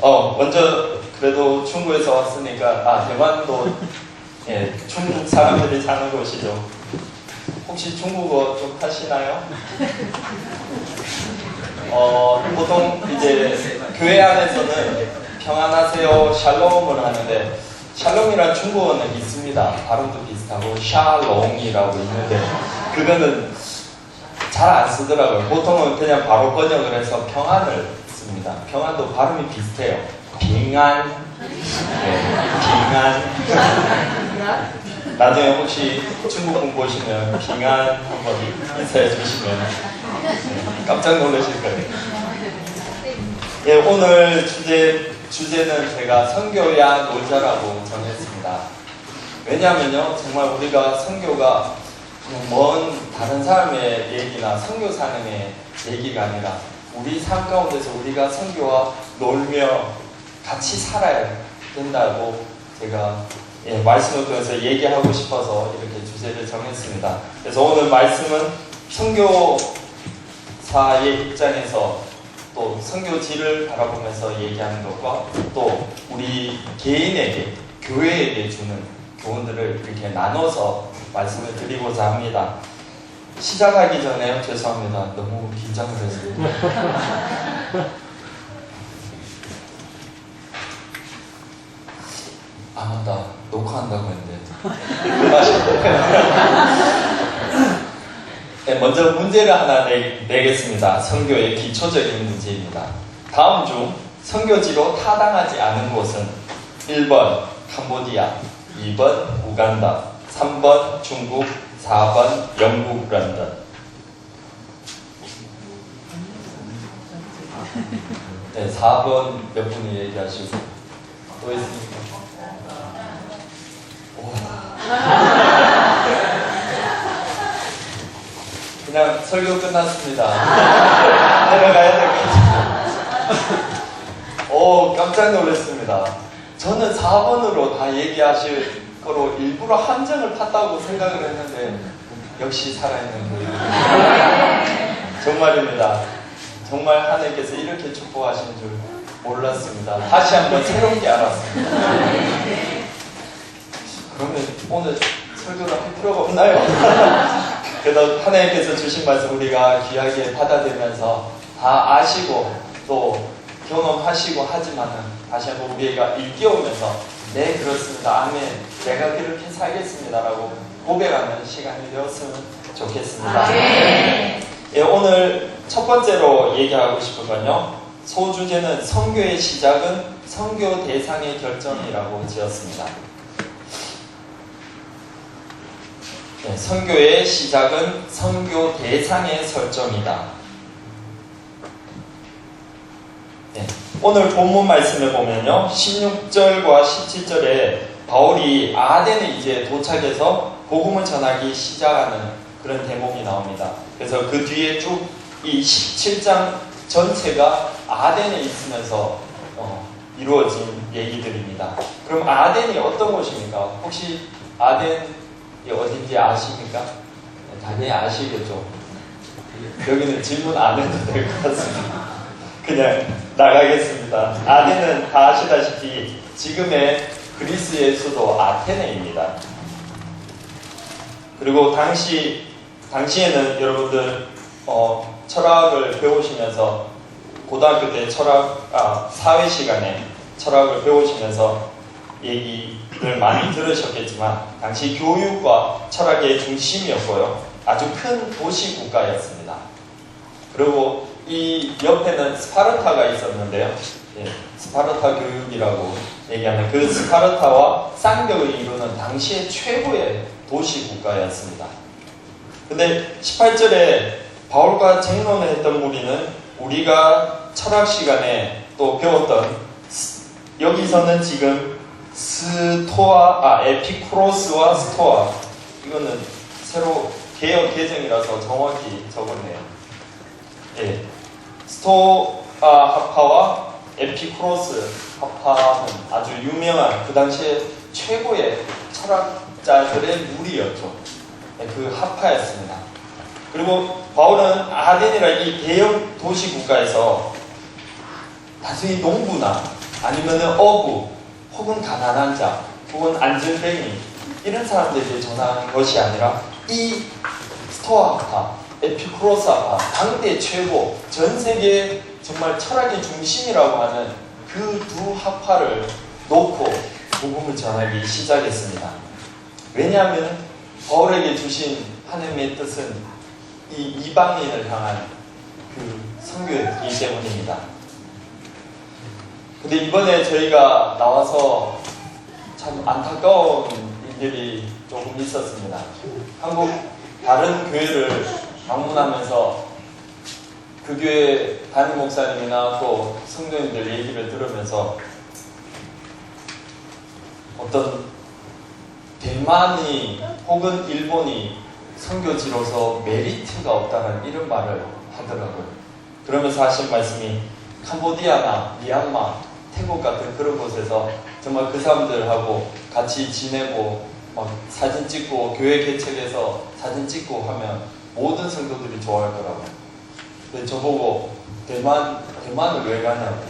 먼저 그래도 중국에서 왔으니까 대만도 예, 중국 사람들이 사는 곳이죠. 혹시 중국어 좀 하시나요? 보통 이제 교회 안에서는 평안하세요, 샬롬을 하는데 샬롬이란 중국어는 있습니다. 발음도 비슷하고 샤롱이라고 있는데 그거는 잘 안 쓰더라고요. 보통은 그냥 바로 번역을 해서 평안을 씁니다. 평안도 발음이 비슷해요. 빙안, 빙안. 나중에 혹시 중국 공부하시면 빙안 한번 인사해 주시면 깜짝 놀라실 거예요. 예, 오늘 주제는 제가 선교야 놀자라고 정했습니다. 왜냐하면요, 정말 우리가 선교가 먼 다른 사람의 얘기나 선교사님의 얘기가 아니라 우리 삶 가운데서 우리가 선교와 놀며 같이 살아야 된다고 제가 말씀을 통해서 얘기하고 싶어서 이렇게 주제를 정했습니다. 그래서 오늘 말씀은 선교사의 입장에서 또 선교지를 바라보면서 얘기하는 것과 또 우리 개인에게, 교회에게 주는 교훈들을 이렇게 나눠서 말씀을 드리고자 합니다. 시작하기 전에 죄송합니다. 너무 긴장을 했습니다. 맞다. 녹화한다고 했는데. 먼저 문제를 하나 내겠습니다. 선교의 기초적인 문제입니다. 다음 중 선교지로 타당하지 않은 곳은 1번 캄보디아, 2번 우간다, 3번 중국, 4번 영국, 런던. 네, 4번 몇 분이 얘기하시고 또 있습니까? 그냥 설교 끝났습니다. 내려가야 될 것 같아요. 깜짝 놀랐습니다. 저는 4번으로 다 얘기하실 거로 일부러 함정을 팠다고 생각을 했는데 역시 살아있는 교회. 정말입니다. 정말 하나님께서 이렇게 축복하신 줄 몰랐습니다. 다시 한번 새롭게 알았습니다. 그러면 오늘 설교를 할 필요가 없나요? 그래도 하나님께서 주신 말씀 우리가 귀하게 받아들면서 다 아시고 또 경험하시고 하지만은 다시 한번 우리가 일깨우면서 네 그렇습니다. 아멘. 내가 그렇게 살겠습니다라고 고백하는 시간이 되었으면 좋겠습니다. 예, 오늘 첫 번째로 얘기하고 싶은 건요. 소주제는 선교의 시작은 선교 대상의 결정이라고 지었습니다. 네, 선교의 시작은 선교 대상의 설정이다. 네, 오늘 본문 말씀을 보면요. 16절과 17절에 바울이 아덴에 이제 도착해서 복음을 전하기 시작하는 그런 대목이 나옵니다. 그래서 그 뒤에 쭉 이 17장 전체가 아덴에 있으면서 이루어진 얘기들입니다. 그럼 아덴이 어떤 곳입니까? 혹시 아덴이 어딘지 아십니까? 당연히 아시겠죠. 여기는 질문 안 해도 될 것 같습니다. 그냥 나가겠습니다. 아덴은 다 아시다시피 지금의 그리스의 수도 아테네입니다. 그리고 당시에는 여러분들 철학을 배우시면서 고등학교 때 사회 시간에 철학을 배우시면서 얘기를 많이 들으셨겠지만 당시 교육과 철학의 중심이었고요. 아주 큰 도시 국가였습니다. 그리고 이 옆에는 스파르타가 있었는데요. 스파르타 교육이라고 얘기하는 그 스파르타와 쌍벽을 이루는 당시의 최고의 도시 국가였습니다. 근데 18절에 바울과 쟁론을 했던 무리는 우리가 철학 시간에 또 배웠던 여기서는 지금 에피쿠로스와 스토아 이거는 새로 개혁 개정이라서 정확히 적었네요. 예, 스토아 학파와 에피쿠로스 학파는 아주 유명한 그 당시에 최고의 철학자들의 무리였죠. 그 학파였습니다. 그리고 바울은 아덴이라 이 대형 도시 국가에서 단순히 농부나 아니면은 어부, 혹은 가난한 자, 혹은 안전뱅이 이런 사람들에게 전하는 것이 아니라 이 스토아파, 에피쿠로스파, 당대 최고, 전 세계 정말 철학의 중심이라고 하는 그 두 학파를 놓고 복음을 전하기 시작했습니다. 왜냐하면 바울에게 주신 하나님의 뜻은 이 이방인을 향한 그 선교이기 때문입니다. 근데 이번에 저희가 나와서 참 안타까운 일들이 조금 있었습니다. 한국 다른 교회를 방문하면서 그 교회 담임 목사님이나 또 성도님들 얘기를 들으면서 어떤 대만이 혹은 일본이 선교지로서 메리트가 없다는 이런 말을 하더라고요. 그러면서 하신 말씀이 캄보디아나 미얀마, 태국 같은 그런 곳에서 정말 그 사람들하고 같이 지내고 막 사진 찍고 교회 개척해서 사진 찍고 하면 모든 성도들이 좋아할 거라고. 근데 저보고 대만을 왜 가냐고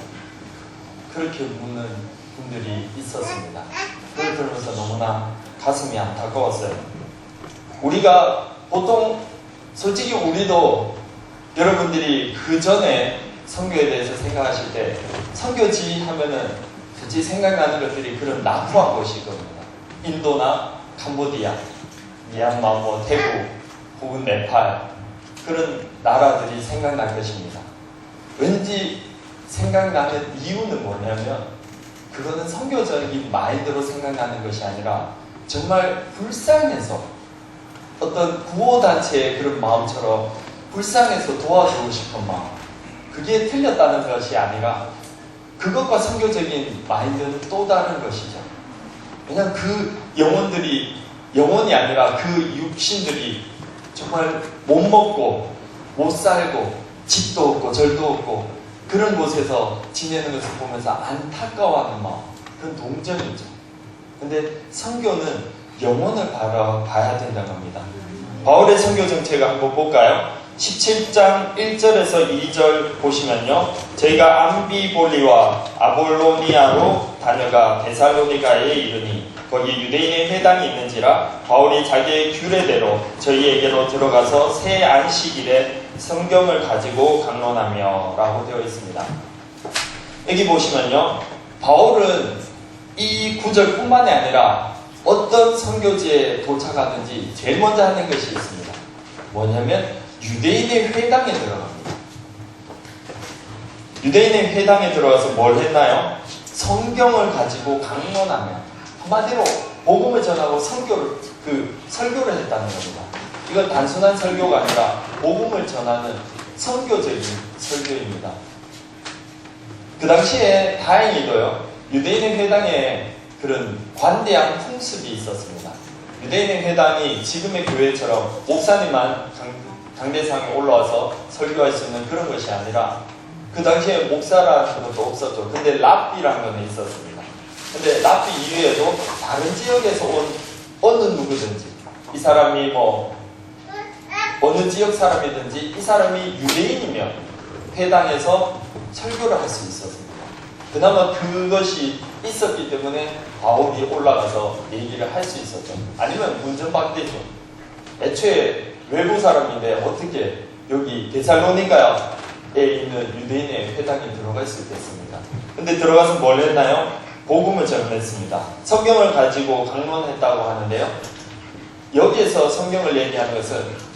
그렇게 묻는 분들이 있었습니다. 그걸 들으면서 너무나 가슴이 안타까웠어요. 우리가 보통 솔직히 우리도 여러분들이 그 전에 선교에 대해서 생각하실 때 선교지 하면은 솔직히 생각나는 것들이 그런 낙후한 곳일 겁니다. 인도나 캄보디아, 미얀마, 뭐 태국 혹은 네팔 그런 나라들이 생각날 것입니다. 왠지 생각나는 이유는 뭐냐면 그거는 선교적인 마인드로 생각나는 것이 아니라 정말 불쌍해서 어떤 구호단체의 그런 마음처럼 불쌍해서 도와주고 싶은 마음, 그게 틀렸다는 것이 아니라 그것과 선교적인 마인드는 또 다른 것이죠. 왜냐하면 그 영혼이 아니라 그 육신들이 정말 못 먹고 못 살고 집도 없고 절도 없고 그런 곳에서 지내는 것을 보면서 안타까워하는 마음, 그건 동정이죠. 근데 선교는 영혼을 바라봐야 된다는 겁니다. 바울의 선교 정책을 한번 볼까요? 17장 1절에서 2절 보시면요, 저희가 암비볼리와 아볼로니아로 다녀가 데살로니가에 이르니 거기 유대인의 회당이 있는지라 바울이 자기의 규례대로 저희에게로 들어가서 새 안식일에 성경을 가지고 강론하며 라고 되어 있습니다. 여기 보시면요, 바울은 이 구절뿐만이 아니라 어떤 선교지에 도착하든지 제일 먼저 하는 것이 있습니다. 뭐냐면 유대인의 회당에 들어갑니다. 유대인의 회당에 들어가서 뭘 했나요? 성경을 가지고 강론하며, 한마디로 복음을 전하고 설교를 했다는 겁니다. 이건 단순한 설교가 아니라 복음을 전하는 선교적인 설교입니다. 그 당시에 다행히도요, 유대인의 회당에 그런 관대한 풍습이 있었습니다. 유대인의 회당이 지금의 교회처럼 목사님만 강대상에 올라와서 설교할 수 있는 그런 것이 아니라 그 당시에 목사라는 것도 없었죠. 근데 랍비라는 건 있었습니다. 근데 랍비 이외에도 다른 지역에서 온 어느 누구든지, 이 사람이 뭐 어느 지역 사람이든지 이 사람이 유대인이면 회당에서 설교를 할 수 있었습니다. 그나마 그것이 있었기 때문에 바울이 올라가서 얘기를 할 수 있었죠. 아니면 문전박대죠. 애초에 외부 사람인데 어떻게 여기 데살로니가에 있는 유대인의 회당에 들어갈 수 있겠습니까? 근데 들어가서 뭘 했나요? 복음을 전했습니다. 성경을 가지고 강론했다고 하는데요, 여기에서 성경을 얘기하는 것은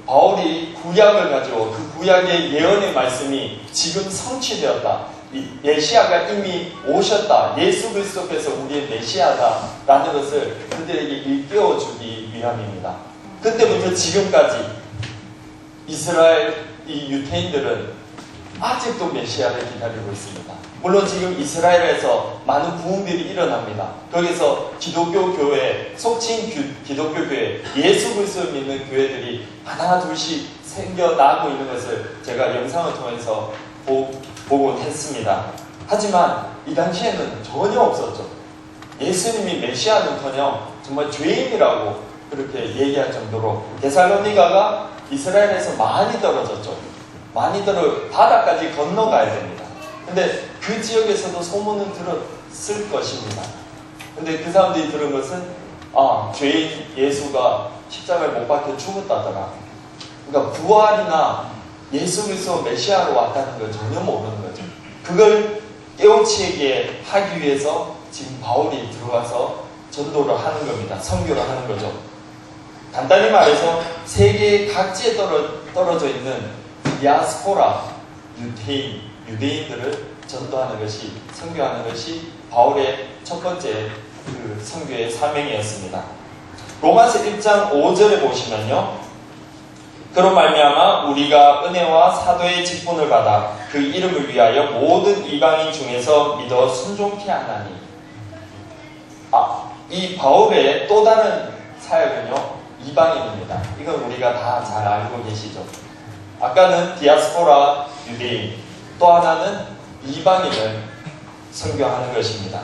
바울이 구약을 가지고 그 구약의 예언의 말씀이 지금 성취되었다, 이 메시아가 이미 오셨다, 예수 그리스도께서 우리의 메시아다라는 것을 그들에게 일깨워주기 위함입니다. 그때부터 지금까지 이스라엘 이 유대인들은 아직도 메시아를 기다리고 있습니다. 물론 지금 이스라엘에서 많은 부흥들이 일어납니다. 거기서 기독교 교회, 속칭 기독교 교회, 예수 그리스도를 믿는 교회들이 하나 둘씩 생겨나고 있는 것을 제가 영상을 통해서 보곤 했습니다. 하지만 이 당시에는 전혀 없었죠. 예수님이 메시아는커녕 정말 죄인이라고 그렇게 얘기할 정도로 데살로니가가 이스라엘에서 많이 떨어졌죠. 많이 바다까지 건너가야 됩니다. 근데 그 지역에서도 소문은 들었을 것입니다. 근데 그 사람들이 들은 것은 죄인 예수가 십자가에 못 박혀 죽었다더라. 그러니까 부활이나 예수 그리스도 메시아로 왔다는 걸 전혀 모르는 거죠. 그걸 깨우치게 하기 위해서 지금 바울이 들어가서 전도를 하는 겁니다. 선교를 하는 거죠. 간단히 말해서 세계 각지에 떨어져 있는 디아스포라 유대인들을 전도하는 것이, 선교하는 것이 바울의 첫 번째 그 선교의 사명이었습니다. 로마서 1장 5절에 보시면요, 그로 말미암아 우리가 은혜와 사도의 직분을 받아 그 이름을 위하여 모든 이방인 중에서 믿어 순종케 하나니. 이 바울의 또 다른 사역은요, 이방인입니다. 이건 우리가 다 잘 알고 계시죠. 아까는 디아스포라 유대인, 또 하나는 이방인을 선교하는 것입니다.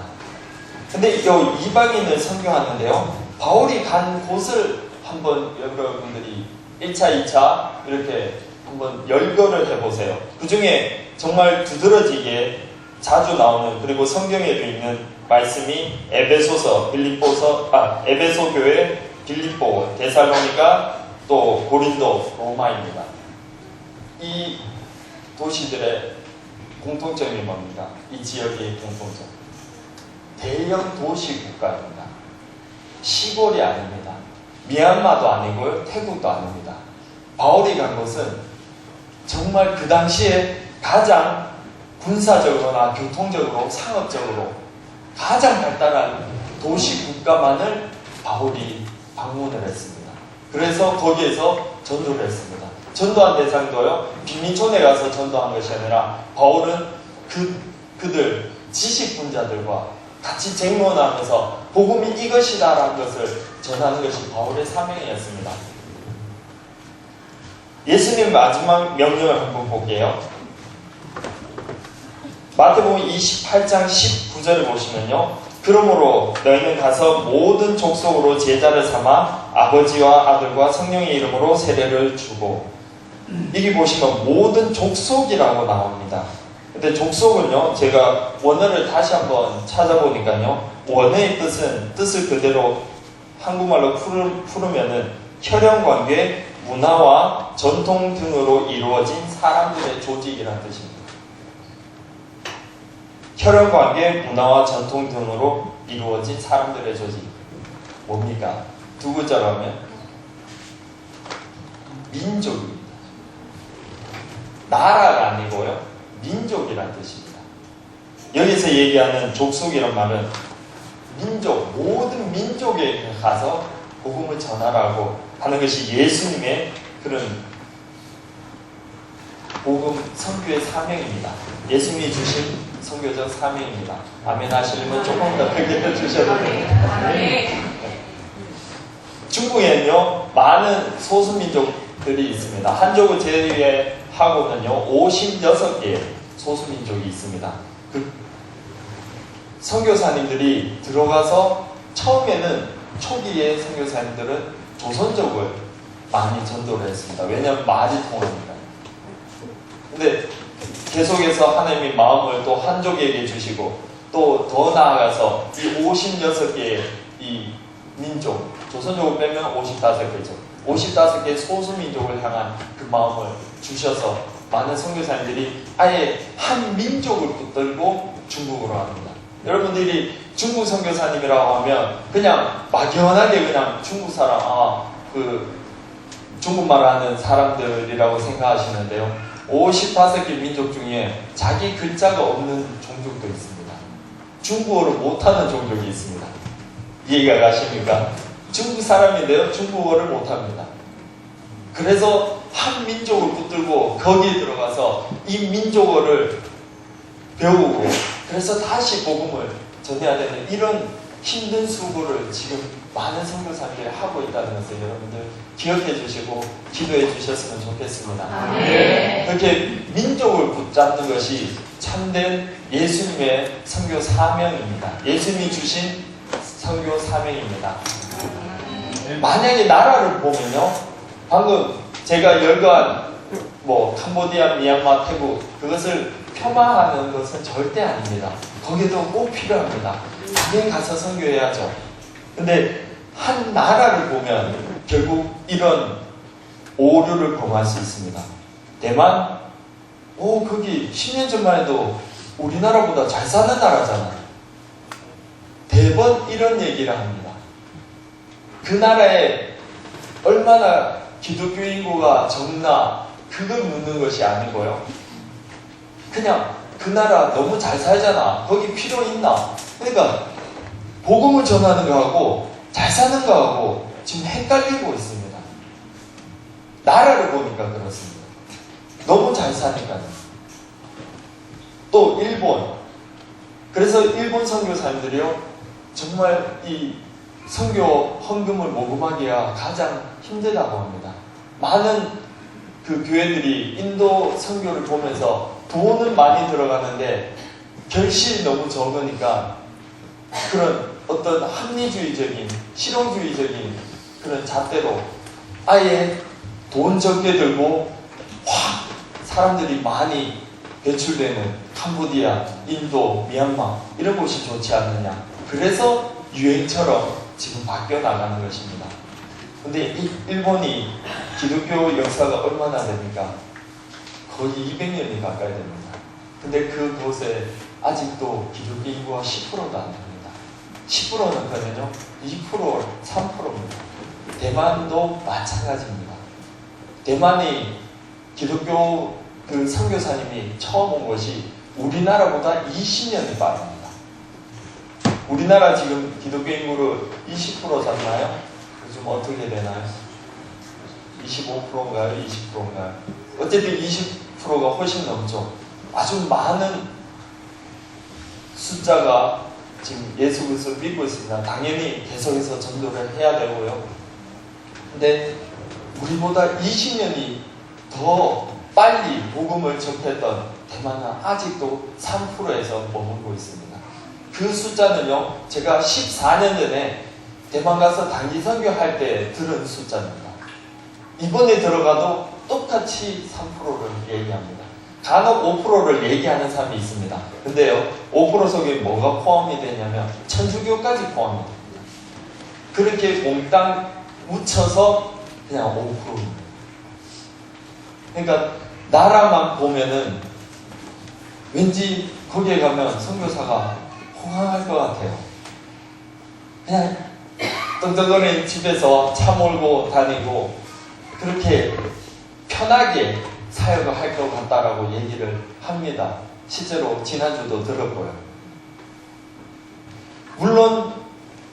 근데 이 이방인을 선교하는데요, 바울이 간 곳을 한번 여러분들이 1차, 2차 이렇게 한번 열거를 해보세요. 그 중에 정말 두드러지게 자주 나오는, 그리고 성경에도 있는 말씀이 에베소 교회, 빌립보, 데살로니가, 또 고린도, 로마입니다. 이 도시들의 공통점이 뭡니까? 이 지역의 공통점. 대형 도시 국가입니다. 시골이 아닙니다. 미얀마도 아니고요, 태국도 아닙니다. 바울이 간 곳은 정말 그 당시에 가장 군사적으로나 교통적으로, 상업적으로 가장 발달한 도시 국가만을 바울이 방문을 했습니다. 그래서 거기에서 전도를 했습니다. 전도한 대상도요, 빈민촌에 가서 전도한 것이 아니라 바울은 그들 지식분자들과 같이 쟁론하면서 복음이 이것이다라는 것을 전하는 것이 바울의 사명이었습니다. 예수님 마지막 명령을 한번 볼게요. 마태복음 28장 19절을 보시면요, 그러므로 너희는 가서 모든 족속으로 제자를 삼아 아버지와 아들과 성령의 이름으로 세례를 주고. 여기 보시면 모든 족속이라고 나옵니다. 근데 족속은요, 제가 원어를 다시 한번 찾아보니까요, 원어의 뜻을 그대로 한국말로 풀으면은 혈연관계, 문화와 전통 등으로 이루어진 사람들의 조직이라는 뜻입니다. 혈연관계, 문화와 전통 등으로 이루어진 사람들의 조직. 뭡니까? 두 글자로 하면 민족입니다. 나라가 아니고요, 민족이란 뜻입니다. 여기서 얘기하는 족속이란 말은 민족, 모든 민족에 가서 복음을 전하라고 하는 것이 예수님의 그런 복음 선교의 사명입니다. 예수님이 주신 선교적 사명입니다. 아멘 하시려면 조금 더 크게 해주셔도 됩니다. 중국에는요, 많은 소수민족들이 있습니다. 한족을 제외하고는요, 56개의 소수민족이 있습니다. 그 선교사님들이 들어가서 처음에는 초기의 선교사님들은 조선족을 많이 전도를 했습니다. 왜냐하면 말이 통하니까. 근데 계속해서 하나님이 마음을 또 한족에게 주시고, 또 더 나아가서 이 56개의 이 민족, 조선족을 빼면 55개죠. 55개 소수민족을 향한 그 마음을 주셔서 많은 선교사님들이 아예 한 민족을 붙들고 중국으로 합니다. 여러분들이 중국 선교사님이라고 하면 그냥 막연하게 그냥 중국 사람, 중국말 하는 사람들이라고 생각하시는데요. 55개 민족 중에 자기 글자가 없는 종족도 있습니다. 중국어를 못하는 종족이 있습니다. 이해가 가십니까? 중국 사람인데요, 중국어를 못합니다. 그래서 한 민족을 붙들고 거기에 들어가서 이 민족어를 배우고, 그래서 다시 복음을 전해야 되는 이런 힘든 수고를 지금 많은 선교사님들이 하고 있다는 것을 여러분들 기억해 주시고 기도해 주셨으면 좋겠습니다. 그렇게 민족을 붙잡는 것이 참된 예수님의 선교 사명입니다. 예수님이 주신 선교 사명입니다. 만약에 나라를 보면요, 방금 제가 열거한 캄보디아, 미얀마, 태국, 그것을 폄하하는 것은 절대 아닙니다. 거기도 꼭 필요합니다. 당연히 가서 선교해야죠. 근데 한 나라를 보면 결국 이런 오류를 범할 수 있습니다. 대만? 거기 10년 전만 해도 우리나라보다 잘 사는 나라잖아요. 대번 이런 얘기를 합니다. 그 나라에 얼마나 기독교 인구가 적나 그걸 묻는 것이 아니고요. 그냥 그 나라 너무 잘 살잖아. 거기 필요 있나? 그러니까 복음을 전하는 거하고 잘 사는 거하고 지금 헷갈리고 있습니다. 나라를 보니까 그렇습니다. 너무 잘 사니까요. 또 일본. 그래서 일본 선교사님들이요. 정말 이 선교 헌금을 모금하기가 가장 힘들다고 합니다. 많은 그 교회들이 인도 선교를 보면서 돈은 많이 들어가는데 결실이 너무 적으니까 그런 어떤 합리주의적인 실용주의적인 그런 잣대로 아예 돈 적게 들고 확 사람들이 많이 배출되는 캄보디아, 인도, 미얀마 이런 곳이 좋지 않느냐. 그래서 유행처럼 지금 바뀌어 나가는 것입니다. 근데 일본이 기독교 역사가 얼마나 됩니까? 거의 200년이 가까이 됩니다. 근데 그곳에 아직도 기독교 인구가 10%도 안 됩니다. 10%는 그러면요 2%, 3%입니다. 대만도 마찬가지입니다. 대만이 기독교 그 선교사님이 처음 온 것이 우리나라보다 20년이 빠릅니다. 우리나라 지금 기독교 인구를 20% 잡나요? 요즘 어떻게 되나요? 25%인가요? 20%인가요? 어쨌든 20%가 훨씬 넘죠. 아주 많은 숫자가 지금 예수 그리스도를 믿고 있습니다. 당연히 계속해서 전도를 해야 되고요. 근데 우리보다 20년이 더 빨리 복음을 접했던 대만은 아직도 3%에서 머물고 있습니다. 그 숫자는요, 제가 14년 전에 대만 가서 단기 선교할 때 들은 숫자입니다. 이번에 들어가도 똑같이 3%를 얘기합니다. 간혹 5%를 얘기하는 사람이 있습니다. 근데요, 5% 속에 뭐가 포함이 되냐면 천주교까지 포함이 됩니다. 그렇게 몽땅 묻혀서 그냥 5%입니다. 그러니까 나라만 보면은 왠지 거기에 가면 선교사가 호강할 것 같아요. 그냥 떵떵거리는 집에서 차 몰고 다니고 그렇게 편하게 사역을 할 것 같다라고 얘기를 합니다. 실제로 지난주도 들었고요. 물론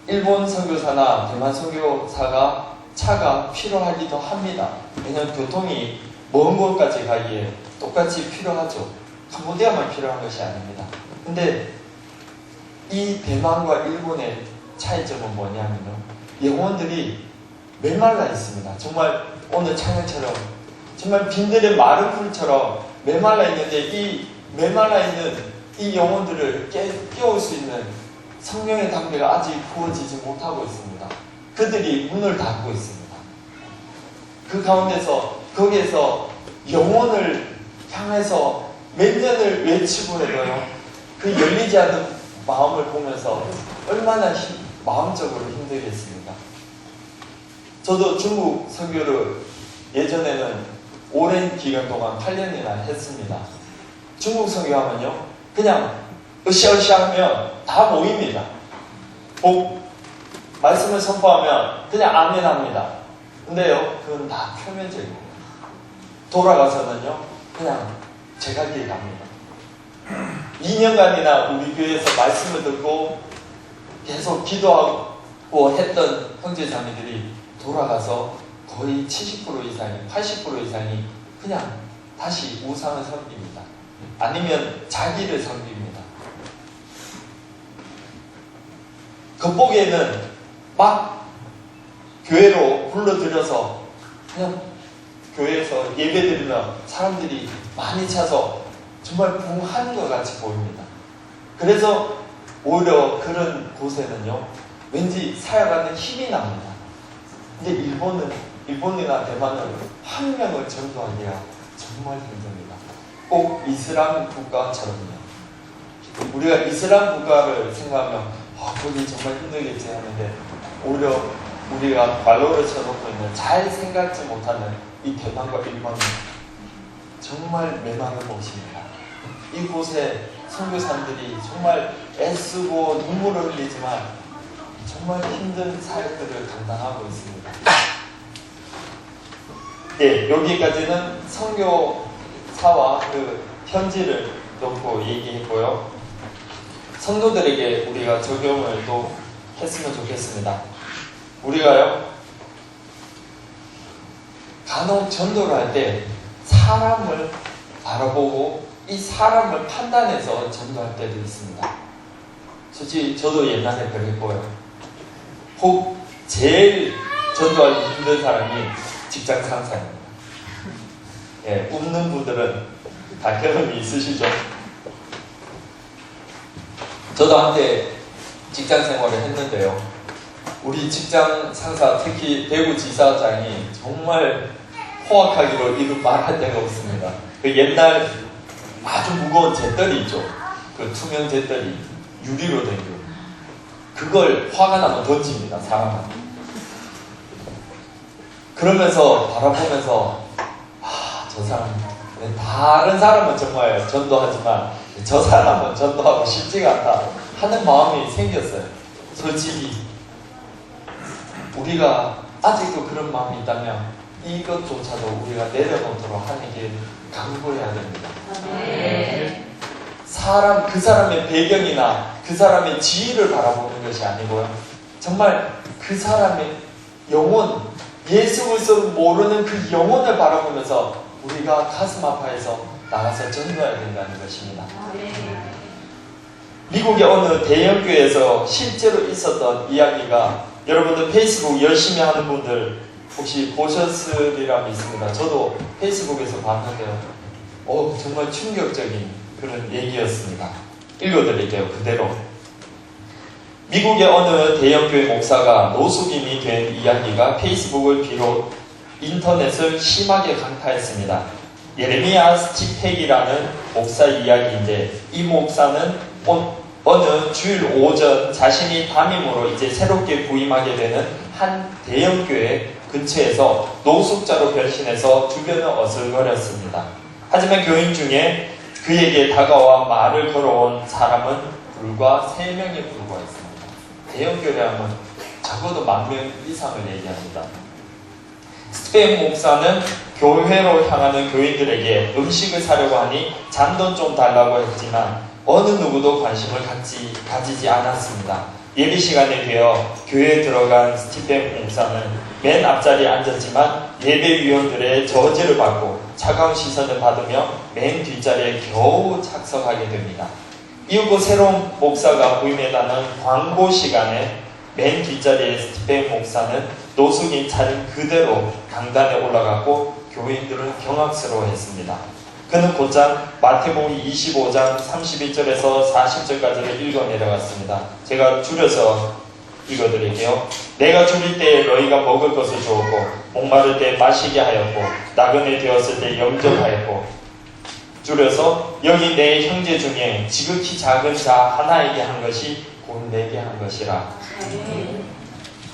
일본 선교사나 대만 선교사가 차가 필요하기도 합니다. 왜냐하면 교통이 먼 곳까지 가기에 똑같이 필요하죠. 캄보디아만 필요한 것이 아닙니다. 근데 이 대만과 일본의 차이점은 뭐냐면요, 영혼들이 메말라 있습니다. 정말 오늘 찬양처럼 정말 빈들의 마른 풀처럼 메말라 있는데 이 메말라 있는 이 영혼들을 깨울 수 있는 성령의 단계가 아직 부어지지 못하고 있습니다. 그들이 문을 닫고 있습니다. 그 가운데서 거기에서 영혼을 향해서 몇 년을 외치고 해도요, 그 열리지 않는 마음을 보면서 얼마나 마음적으로 힘들겠습니까? 저도 중국 선교를 예전에는 오랜 기간 동안 8년이나 했습니다. 중국 선교하면요, 그냥 으쌰으쌰 하면 다 모입니다. 말씀을 선포하면 그냥 아멘 합니다. 근데요, 그건 다 표면적입니다. 돌아가서는요, 그냥 제 갈 길 갑니다. 2년간이나 우리 교회에서 말씀을 듣고 계속 기도하고 했던 형제자매들이 돌아가서 거의 70% 이상이, 80% 이상이 그냥 다시 우상을 섬깁니다. 아니면 자기를 섬깁니다. 겉보기에는 막 교회로 불러들여서 그냥 교회에서 예배드리면 사람들이 많이 차서 정말 부흥하는 것 같이 보입니다. 그래서 오히려 그런 곳에는요, 왠지 사역하는 힘이 납니다. 근데 일본이나 대만은 한 명을 전도하기가 정말 힘듭니다. 꼭 이슬람 국가처럼요. 우리가 이슬람 국가를 생각하면 거기 정말 힘들겠지 하는데 오히려 우리가 말로를 쳐놓고 있는 잘 생각지 못하는 이 대만과 일본은 정말 메마른 곳입니다. 이곳에 선교사님들이 정말 애쓰고 눈물을 흘리지만 정말 힘든 사역들을 감당하고 있습니다. 네, 여기까지는 선교사와 그 편지를 놓고 얘기했고요. 성도들에게 우리가 적용을 또 했으면 좋겠습니다. 우리가요, 간혹 전도를 할 때 사람을 바라보고 이 사람을 판단해서 전도할 때도 있습니다. 솔직히 저도 옛날에 그랬고요. 혹 제일 전도하기 힘든 사람이 직장 상사입니다. 예, 웃는 분들은 다 경험이 있으시죠? 저도 한때 직장 생활을 했는데요. 우리 직장 상사, 특히 대구지사장이 정말 포악하기로 이루 말할 데가 없습니다. 그 옛날 아주 무거운 잿더리 있죠. 그 투명 잿더리, 유리로 된 거. 그걸 화가 나면 던집니다, 사람한테. 그러면서 바라보면서 저 사람, 다른 사람은 정말 전도하지만 저 사람은 전도하고 싶지가 않다 하는 마음이 생겼어요. 솔직히 우리가 아직도 그런 마음이 있다면 이것조차도 우리가 내려놓도록 하나님께 강구해야 됩니다. 사람, 그 사람의 배경이나 그 사람의 지위를 바라보는 것이 아니고요. 정말 그 사람의 영혼, 예수 그리스도를 모르는 그 영혼을 바라보면서 우리가 가슴 아파해서 나가서 전도해야 된다는 것입니다. 미국의 어느 대형교회에서 실제로 있었던 이야기가 여러분들 페이스북 열심히 하는 분들 혹시 보셨으리라 믿습니다. 저도 페이스북에서 봤는데요. 정말 충격적인 그런 얘기였습니다. 읽어드릴게요. 그대로. 미국의 어느 대형교회 목사가 노숙인이 된 이야기가 페이스북을 비롯 인터넷을 심하게 강타했습니다. 예레미야 스티팩이라는 목사 이야기인데 이 목사는 어느 주일 오전 자신이 담임으로 이제 새롭게 부임하게 되는 한 대형교회 근처에서 노숙자로 변신해서 주변을 어슬거렸습니다. 하지만 교인 중에 그에게 다가와 말을 걸어온 사람은 불과 3명에 불과했습니다. 대형교회 하면 적어도 10,000명 이상을 얘기합니다. 스티펜 목사는 교회로 향하는 교인들에게 음식을 사려고 하니 잔돈 좀 달라고 했지만 어느 누구도 관심을 가지지 않았습니다. 예배 시간에 되어 교회에 들어간 스티펜 목사는 맨 앞자리에 앉았지만 예배위원들의 저지를 받고 차가운 시선을 받으며 맨 뒷자리에 겨우 착석하게 됩니다. 이윽고 새로운 목사가 부임했다는 광고 시간에 맨 뒷자리에 스티펜 목사는 노숙인 차림 그대로 강단에 올라갔고 교인들은 경악스러워했습니다. 그는 곧장 마태복음 25장 31절에서 40절까지를 읽어 내려갔습니다. 제가 줄여서 읽어드릴게요. 내가 줄일 때에 너희가 먹을 것을 주었고 목마를 때 마시게 하였고 나그네 되었을 때 영접하였고 줄여서 여기 내 형제 중에 지극히 작은 자 하나에게 한 것이 곧 내게 한 것이라.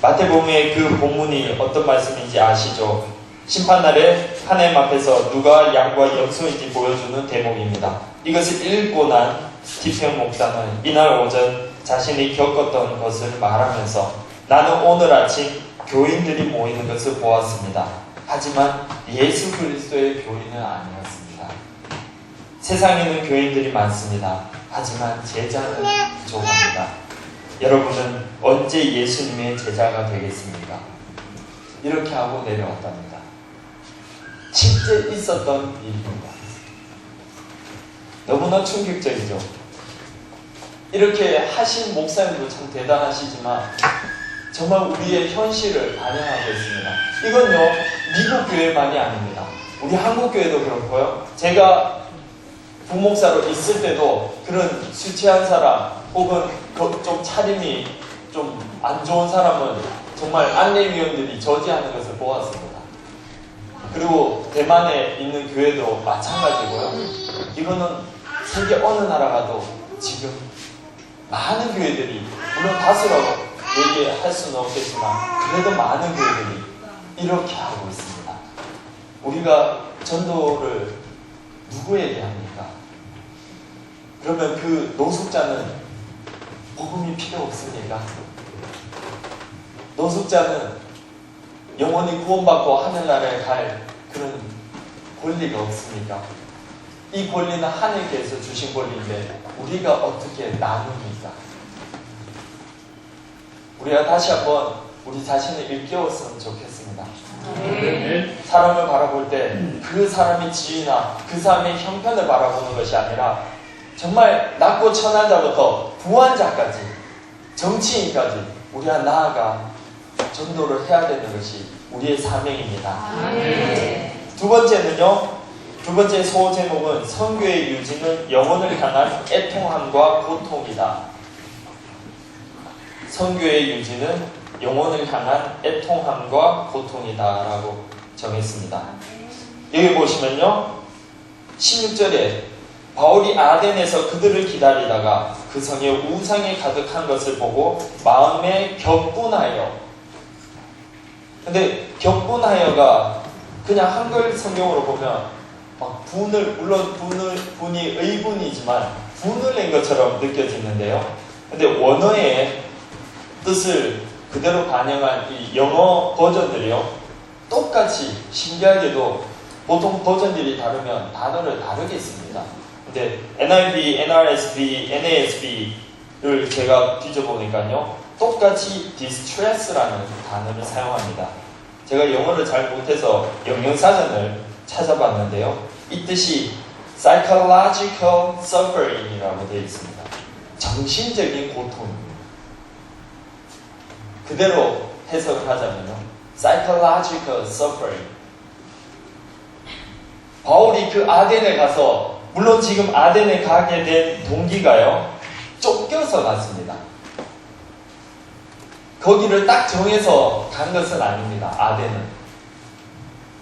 마태복음의 그 본문이 어떤 말씀인지 아시죠? 심판날에 하나님 앞에서 누가 양과 염소인지 보여주는 대목입니다. 이것을 읽고 난 스티펜 목사는 이날 오전 자신이 겪었던 것을 말하면서 나는 오늘 아침 교인들이 모이는 것을 보았습니다. 하지만 예수 그리스도의 교인은 아니었습니다. 세상에는 교인들이 많습니다. 하지만 제자는 부족합니다. 여러분은 언제 예수님의 제자가 되겠습니까? 이렇게 하고 내려왔답니다. 실제 있었던 일입니다. 너무나 충격적이죠. 이렇게 하신 목사님도 참 대단하시지만 정말 우리의 현실을 반영하고 있습니다. 이건요, 미국 교회만이 아닙니다. 우리 한국 교회도 그렇고요. 제가 부목사로 있을 때도 그런 술 취한 사람 혹은 좀 차림이 좀 안 좋은 사람은 정말 안내위원들이 저지하는 것을 보았습니다. 그리고 대만에 있는 교회도 마찬가지고요. 이거는 세계 어느 나라 가도 지금 많은 교회들이, 물론 다수라고 얘기할 수는 없겠지만 그래도 많은 교회들이 이렇게 하고 있습니다. 우리가 전도를 누구에게 합니까? 그러면 그 노숙자는 복음이 필요 없습니까? 노숙자는 영원히 구원받고 하늘나라에 갈 그런 권리가 없습니까? 이 권리는 하늘께서 주신 권리인데 우리가 어떻게 나눕니까? 우리가 다시 한번 우리 자신을 일깨웠으면 좋겠습니다. 사람을 바라볼 때 그 사람의 지위나 그 사람의 형편을 바라보는 것이 아니라 정말 낮고 천한 자부터 부한 자까지, 정치인까지 우리가 나아가 전도를 해야 되는 것이 우리의 사명입니다. 두 번째는요, 두 번째 소호 제목은 선교의 유지는 영혼을 향한 애통함과 고통이다. 선교의 유지는 영혼을 향한 애통함과 고통이다 라고 정했습니다. 여기 보시면요, 16절에 바울이 아덴에서 그들을 기다리다가 그 성에 우상이 가득한 것을 보고 마음에 격분하여, 근데 격분하여가 그냥 한글 성경으로 보면 막 물론 분이 의분이지만 분을 낸 것처럼 느껴지는데요. 근데 원어의 뜻을 그대로 반영한 이 영어 버전들이요, 똑같이 신기하게도 보통 버전들이 다르면 단어를 다르게 씁니다. 근데 NIV, NRSV, NASB를 제가 뒤져보니까요, 똑같이 distress라는 단어를 사용합니다. 제가 영어를 잘 못해서 영영사전을 찾아봤는데요, 이 뜻이 psychological suffering이라고 되어 있습니다. 정신적인 고통. 그대로 해석을 하자면요, psychological suffering. 바울이 그 아덴에 가서, 물론 지금 아덴에 가게 된 동기가요, 쫓겨서 갔습니다. 거기를 딱 정해서 간 것은 아닙니다. 아덴은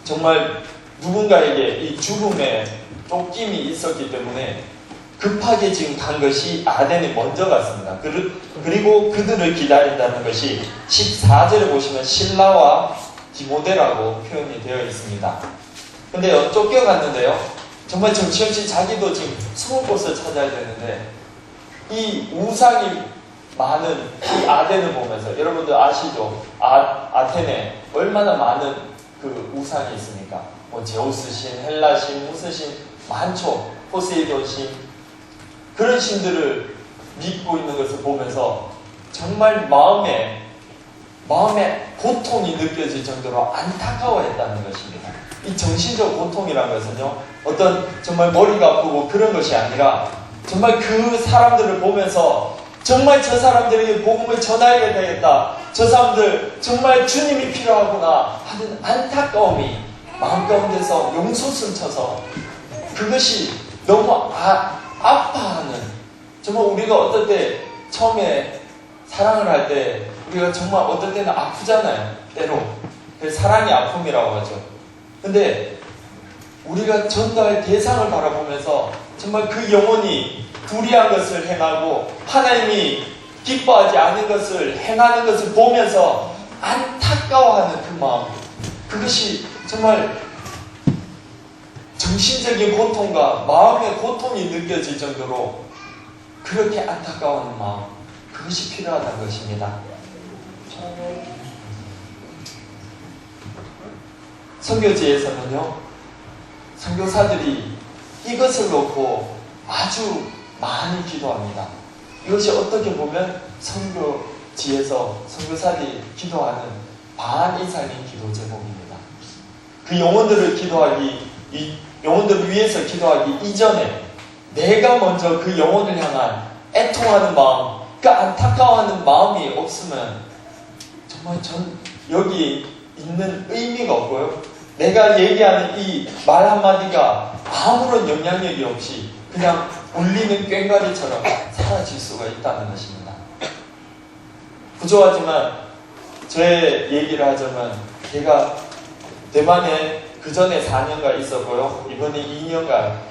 정말 누군가에게 이 죽음의 쫓김이 있었기 때문에 급하게 지금 간 것이 아덴에 먼저 갔습니다. 그리고 그들을 기다린다는 것이 14절에 보시면 신라와 디모데라고 표현이 되어 있습니다. 근데요, 쫓겨갔는데요, 정말 정신없이 자기도 지금 숨을 곳을 찾아야 되는데 이 우상이 많은 이 아덴을 보면서, 여러분들 아시죠? 아테네 얼마나 많은 그 우상이 있습니까? 뭐 제우스 신, 헬라 신, 무슨 신 많죠. 포세이돈 신, 그런 신들을 믿고 있는 것을 보면서 정말 마음에 고통이 느껴질 정도로 안타까워했다는 것입니다. 이 정신적 고통이라는 것은요, 어떤 정말 머리가 아프고 그런 것이 아니라 정말 그 사람들을 보면서 정말 저 사람들에게 복음을 전하게 되겠다, 저 사람들 정말 주님이 필요하구나 하는 안타까움이 마음 가운데서 용솟음 쳐서 그것이 너무 아파하는, 정말 우리가 어떨 때 처음에 사랑을 할 때 우리가 정말 어떨 때는 아프잖아요. 때로 그래서 사랑이 아픔이라고 하죠. 근데 우리가 전도할 대상을 바라보면서 정말 그 영혼이 불의한 것을 행하고 하나님이 기뻐하지 않은 것을 행하는 것을 보면서 안타까워하는 그 마음, 그것이 정말 정신적인 고통과 마음의 고통이 느껴질 정도로 그렇게 안타까워하는 마음, 그것이 필요하다는 것입니다. 선교지에서는요, 선교사들이 이것을 놓고 아주 많이 기도합니다. 이것이 어떻게 보면 선교지에서 선교사들이 기도하는 반 이상의 기도 제목입니다. 그 영혼들을 위해서 기도하기 이전에 내가 먼저 그 영혼을 향한 애통하는 마음, 그 안타까워하는 마음이 없으면 정말 여기 있는 의미가 없고요, 내가 얘기하는 이 말 한마디가 아무런 영향력이 없이 그냥 울리는 꽹과리처럼 사라질 수가 있다는 것입니다. 부조하지만 저의 얘기를 하자면, 제가 대만에 그 전에 4년간 있었고요, 이번에 2년간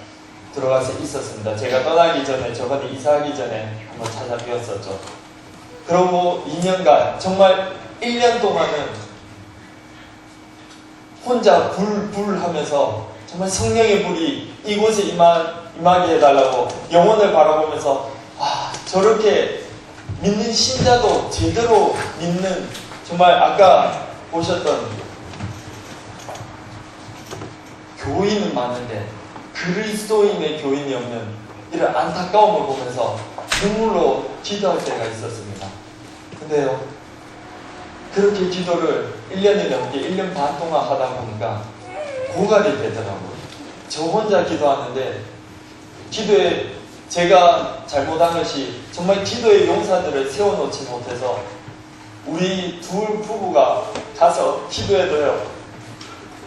들어가서 있었습니다. 제가 떠나기 전에, 저번에 이사하기 전에 한번 찾아뵈었었죠. 그러고 2년간, 정말 1년 동안은 혼자 불 하면서 정말 성령의 불이 이곳에 임하게 해달라고 영혼을 바라보면서, 저렇게 믿는 신자도 제대로 믿는, 정말 아까 보셨던 교인은 많은데 그리스도인의 교인이 없는 이런 안타까움을 보면서 눈물로 기도할 때가 있었습니다. 근데요, 그렇게 기도를 1년이 넘게 1년 반 동안 하다 보니까 고갈이 되더라고요. 저 혼자 기도하는데, 기도에 제가 잘못한 것이 정말 기도의 용사들을 세워놓지 못해서 우리 둘 부부가 가서 기도해도요,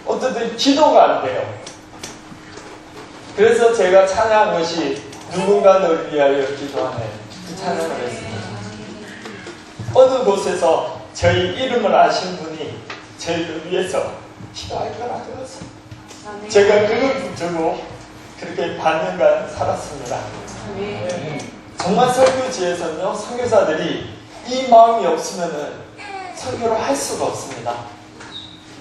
어쨌든 기도가 안 돼요. 그래서 제가 찬양한 것이 누군가를 위하여 기도하네, 그 찬양을 했습니다. 어느 곳에서 저희 이름을 아신 분이 저희를 위해서 기도할 거라 그래서 제가 그걸 붙들고 그렇게 반년간 살았습니다. 정말 설교지에서는요, 선교사들이 이 마음이 없으면은 설교를 할 수가 없습니다.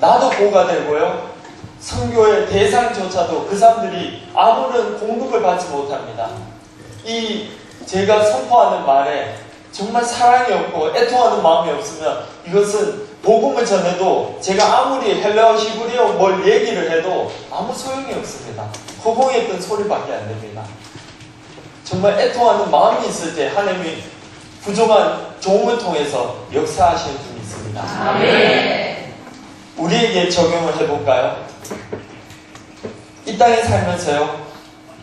나도 보가 되고요, 선교의 대상조차도 그 사람들이 아무런 공급을 받지 못합니다. 이 제가 선포하는 말에 정말 사랑이 없고 애통하는 마음이 없으면 이것은 복음을 전해도 제가 아무리 헬라어 히브리어 뭘 얘기를 해도 아무 소용이 없습니다. 허공에 뜬 소리밖에 안 됩니다. 정말 애통하는 마음이 있을 때 하나님이 부족한 종을 통해서 역사하시는 분이 있습니다. 아멘. 우리에게 적용을 해볼까요? 이 땅에 살면서요,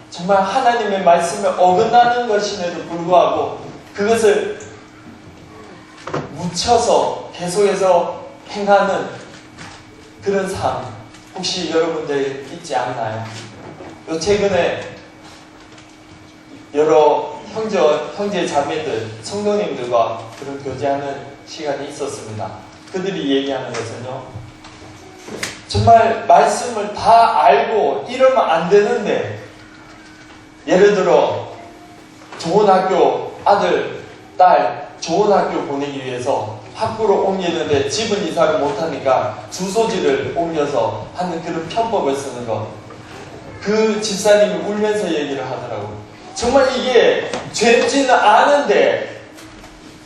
정말 하나님의 말씀에 어긋나는 것임에도 불구하고 그것을 묻혀서 계속해서 행하는 그런 삶, 혹시 여러분들 있지 않나요? 최근에 여러 형제 자매들, 성도님들과 그런 교제하는 시간이 있었습니다. 그들이 얘기하는 것은요, 정말 말씀을 다 알고 이러면 안 되는데, 예를 들어 좋은 학교, 아들, 딸 좋은 학교 보내기 위해서 학교로 옮기는데 집은 이사를 못하니까 주소지를 옮겨서 하는 그런 편법을 쓰는 것. 그 집사님이 울면서 얘기를 하더라고요. 정말 이게 죄인지는 아는데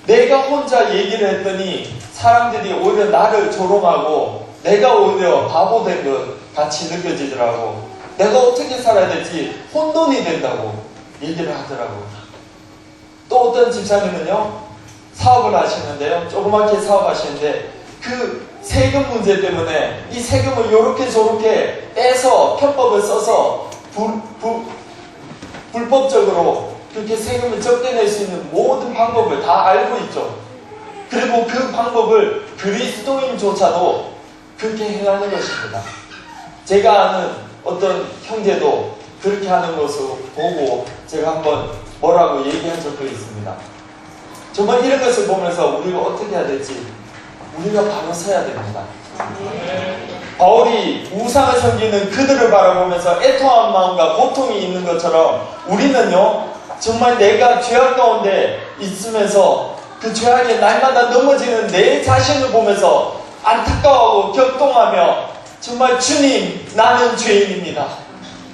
내가 혼자 얘기를 했더니 사람들이 오히려 나를 조롱하고 내가 오히려 바보 된 것 같이 느껴지더라고. 내가 어떻게 살아야 될지 혼돈이 된다고 얘기를 하더라고요. 또 어떤 집사님은요, 사업을 하시는데요, 조그맣게 사업하시는데 그 세금 문제 때문에 이 세금을 요렇게 저렇게 떼서 편법을 써서 불법적으로 그렇게 세금을 적게 낼 수 있는 모든 방법을 다 알고 있죠. 그리고 그 방법을 그리스도인조차도 그렇게 행하는 것입니다. 제가 아는 어떤 형제도 그렇게 하는 것을 보고 제가 한번 뭐라고 얘기한 적도 있습니다. 정말 이런 것을 보면서 우리가 어떻게 해야 될지 우리가 바로 서야 됩니다. 바울이 우상을 섬기는 그들을 바라보면서 애통한 마음과 고통이 있는 것처럼 우리는요, 정말 내가 죄악 가운데 있으면서 그 죄악에 날마다 넘어지는 내 자신을 보면서 안타까워하고 격동하며 정말 주님, 나는 죄인입니다.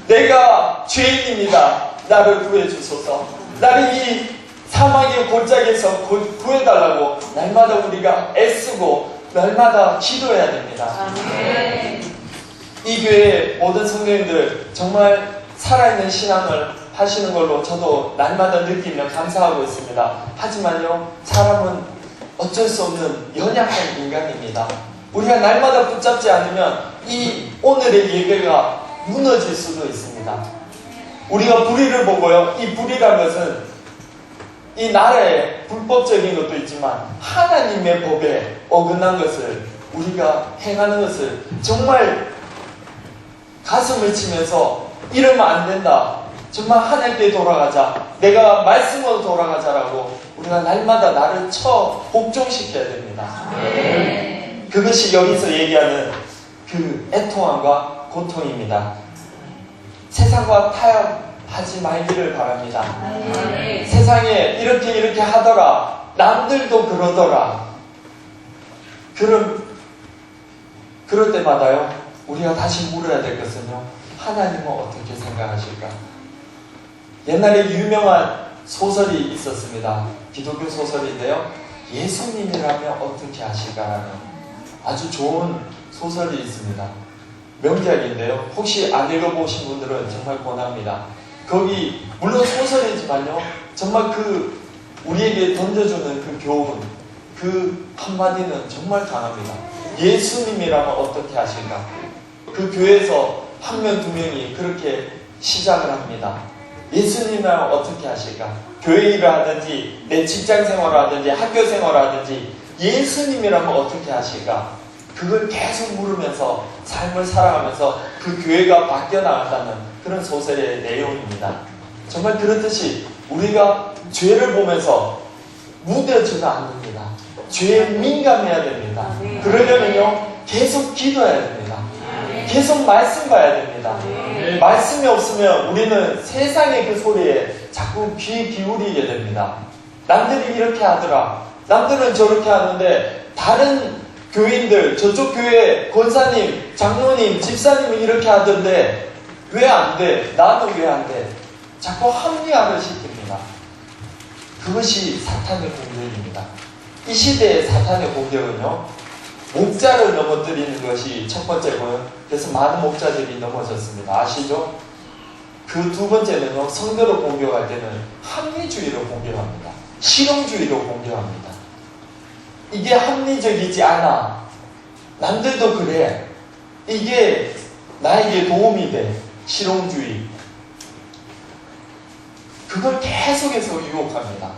내가 죄인입니다. 나를 구해 주소서. 나를 이 사망의 골짜기에서 구해달라고 날마다 우리가 애쓰고 날마다 기도해야 됩니다. 이 교회의 모든 성도님들 정말 살아있는 신앙을 하시는 걸로 저도 날마다 느끼며 감사하고 있습니다. 하지만요, 사람은 어쩔 수 없는 연약한 인간입니다. 우리가 날마다 붙잡지 않으면 이 오늘의 예배가 무너질 수도 있습니다. 우리가 불의를 보고요, 이 불의란 것은 이 나라의 불법적인 것도 있지만 하나님의 법에 어긋난 것을 우리가 행하는 것을 정말 가슴을 치면서 이러면 안 된다, 정말 하나님께 돌아가자, 내가 말씀으로 돌아가자라고 우리가 날마다 나를 복종시켜야 됩니다. 그것이 여기서 얘기하는 그 애통함과 고통입니다. 세상과 하지 말기를 바랍니다. 세상에 이렇게 하더라, 남들도 그러더라. 그럴 때마다요, 우리가 다시 물어야 될 것은요, 하나님은 어떻게 생각하실까? 옛날에 유명한 소설이 있었습니다. 기독교 소설인데요, 예수님이라면 어떻게 하실까라는 아주 좋은 소설이 있습니다. 명작인데요, 혹시 안 읽어보신 분들은 정말 권합니다. 거기 물론 소설이지만요, 정말 우리에게 던져주는 그 교훈, 그 한마디는 정말 강합니다. 예수님이라면 어떻게 하실까? 그 교회에서 한 명, 두 명이 그렇게 시작을 합니다. 예수님이라면 어떻게 하실까? 교회 일을 하든지, 내 직장 생활을 하든지, 학교 생활을 하든지, 예수님이라면 어떻게 하실까? 그걸 계속 물으면서 삶을 살아가면서 그 교회가 바뀌어 나간다는 그런 소설의 내용입니다. 정말 그렇듯이 우리가 죄를 보면서 무뎌지면 안 됩니다. 죄에 민감해야 됩니다. 그러려면요, 계속 기도해야 됩니다. 계속 말씀 봐야 됩니다. 말씀이 없으면 우리는 세상의 그 소리에 자꾸 귀 기울이게 됩니다. 남들이 이렇게 하더라, 남들은 저렇게 하는데, 다른 교인들, 저쪽 교회 권사님, 장로님, 집사님이 이렇게 하던데 왜 안 돼? 나는 왜 안 돼? 자꾸 합리화를 시킵니다. 그것이 사탄의 공격입니다. 이 시대의 사탄의 공격은요, 목자를 넘어뜨리는 것이 첫 번째고요. 그래서 많은 목자들이 넘어졌습니다. 아시죠? 그 두 번째는요, 성도를 공격할 때는 합리주의로 공격합니다. 실용주의로 공격합니다. 이게 합리적이지 않아, 남들도 그래, 이게 나에게 도움이 돼, 실용주의. 그걸 계속해서 유혹합니다.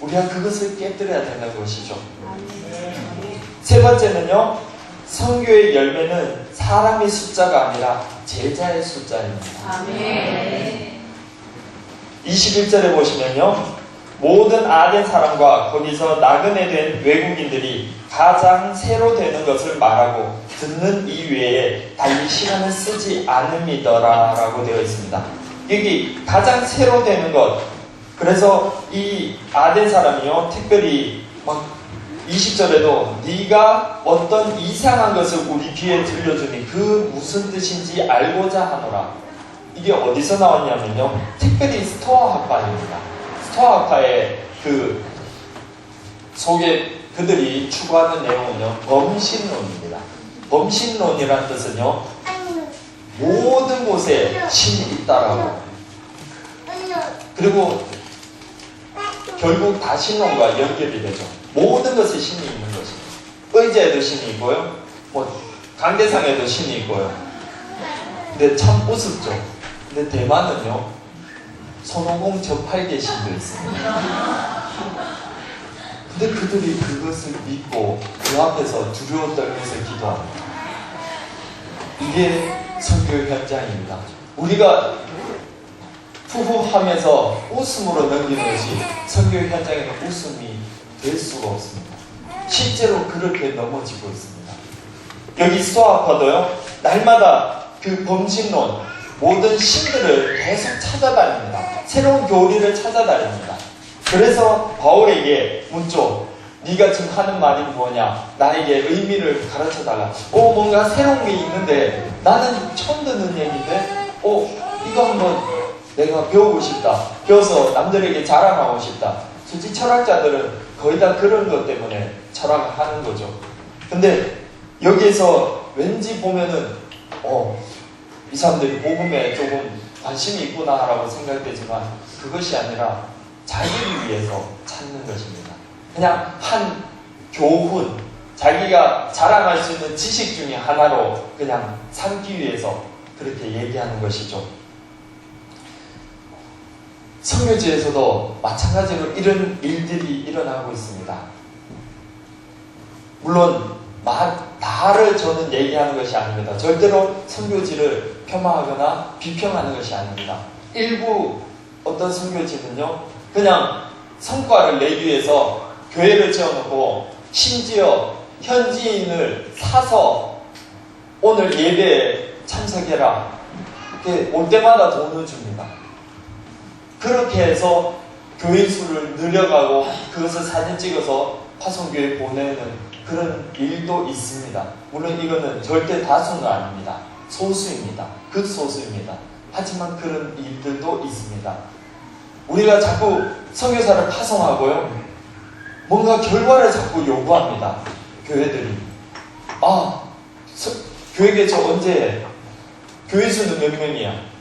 우리가 그것을 깨뜨려야 된다는 것이죠. 세 번째는요, 선교의 열매는 사람의 숫자가 아니라 제자의 숫자입니다. 21절에 보시면요, 모든 아덴 사람과 거기서 나그네 된 외국인들이 가장 새로 되는 것을 말하고 듣는 이외에 달리 시간을 쓰지 않음이더라 라고 되어 있습니다. 여기 가장 새로 되는 것, 그래서 이 아덴 사람이요, 특별히 막 20절에도 네가 어떤 이상한 것을 우리 귀에 들려주니 그 무슨 뜻인지 알고자 하노라. 이게 어디서 나왔냐면요, 특별히 스토아 학파입니다. 스토아 학파의 그 속에 그들이 추구하는 내용은요, 범신론입니다. 범신론이라는 뜻은요, 모든 곳에 신이 있다라고, 그리고 결국 다신론과 연결이 되죠. 모든 것에 신이 있는 것입니다. 의자에도 신이 있고요, 강대상에도 신이 있고요. 근데 참 우습죠. 근데 대만은요, 손오공 저팔계 신도 있습니다. 근데 그들이 그것을 믿고 그 앞에서 두려워 떨면서 기도합니다. 이게 선교 현장입니다. 우리가 푸후하면서 웃음으로 넘기는 것이 선교 현장에는 웃음이 될 수가 없습니다. 실제로 그렇게 넘어지고 있습니다. 여기 스토아파도요, 날마다 그 범신론, 모든 신들을 계속 찾아다닙니다. 새로운 교리를 찾아다닙니다. 그래서 바울에게 묻죠. 네가 지금 하는 말이 뭐냐? 나에게 의미를 가르쳐달라. 뭔가 새로운 게 있는데 나는 처음 듣는 얘기인데 이거 한번 내가 배우고 싶다. 배워서 남들에게 자랑하고 싶다. 솔직히 철학자들은 거의 다 그런 것 때문에 철학을 하는 거죠. 근데 여기에서 왠지 보면은 이 사람들이 복음에 조금 관심이 있구나라고 생각되지만 그것이 아니라 자기를 위해서 찾는 것입니다. 그냥 한 교훈, 자기가 자랑할 수 있는 지식 중에 하나로 그냥 삼기 위해서 그렇게 얘기하는 것이죠. 선교지에서도 마찬가지로 이런 일들이 일어나고 있습니다. 물론 다를 저는 얘기하는 것이 아닙니다. 절대로 선교지를 폄하하거나 비평하는 것이 아닙니다. 일부 어떤 선교지는요, 그냥 성과를 내기 위해서 교회를 지어놓고 심지어 현지인을 사서 오늘 예배에 참석해라, 이렇게 올 때마다 돈을 줍니다. 그렇게 해서 교인 수를 늘려가고 그것을 사진 찍어서 파송교회에 보내는 그런 일도 있습니다. 물론 이거는 절대 다수는 아닙니다. 소수입니다. 극소수입니다. 하지만 그런 일들도 있습니다. 우리가 자꾸 선교사를 파송하고요, 뭔가 결과를 자꾸 요구합니다. 교회들이. 교회 개척 언제 해? 교회 수는 몇 명이야?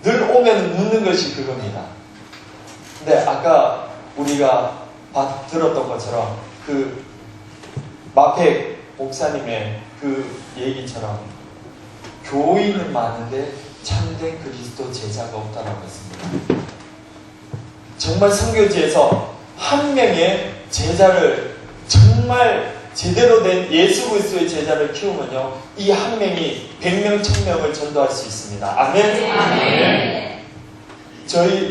늘 오면 묻는 것이 그겁니다. 근데 아까 우리가 들었던 것처럼 그 마펙 목사님의 그 얘기처럼 교인은 많은데 참된 그리스도 제자가 없다라고 했습니다. 정말 선교지에서 한 명의 제자를, 정말 제대로 된 예수 그리스도의 제자를 키우면요, 이 한 명이 100명, 1000명을 전도할 수 있습니다. 아멘. 아멘.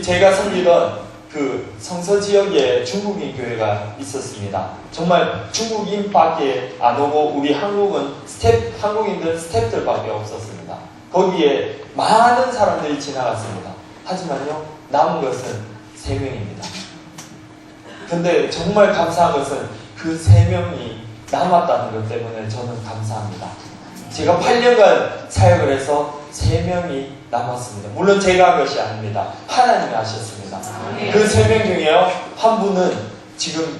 제가 섬기던 그 성서 지역에 중국인 교회가 있었습니다. 정말 중국인밖에 안 오고 우리 한국인들 스태프들밖에 없었습니다. 거기에 많은 사람들이 지나갔습니다. 하지만요, 남은 것은 3명입니다. 근데 정말 감사한 것은 그 3명이 남았다는 것 때문에 저는 감사합니다. 제가 8년간 사역을 해서 3명이 남았습니다. 물론 제가 한 것이 아닙니다. 하나님이 하셨습니다. 그 3명 중에요, 한 분은 지금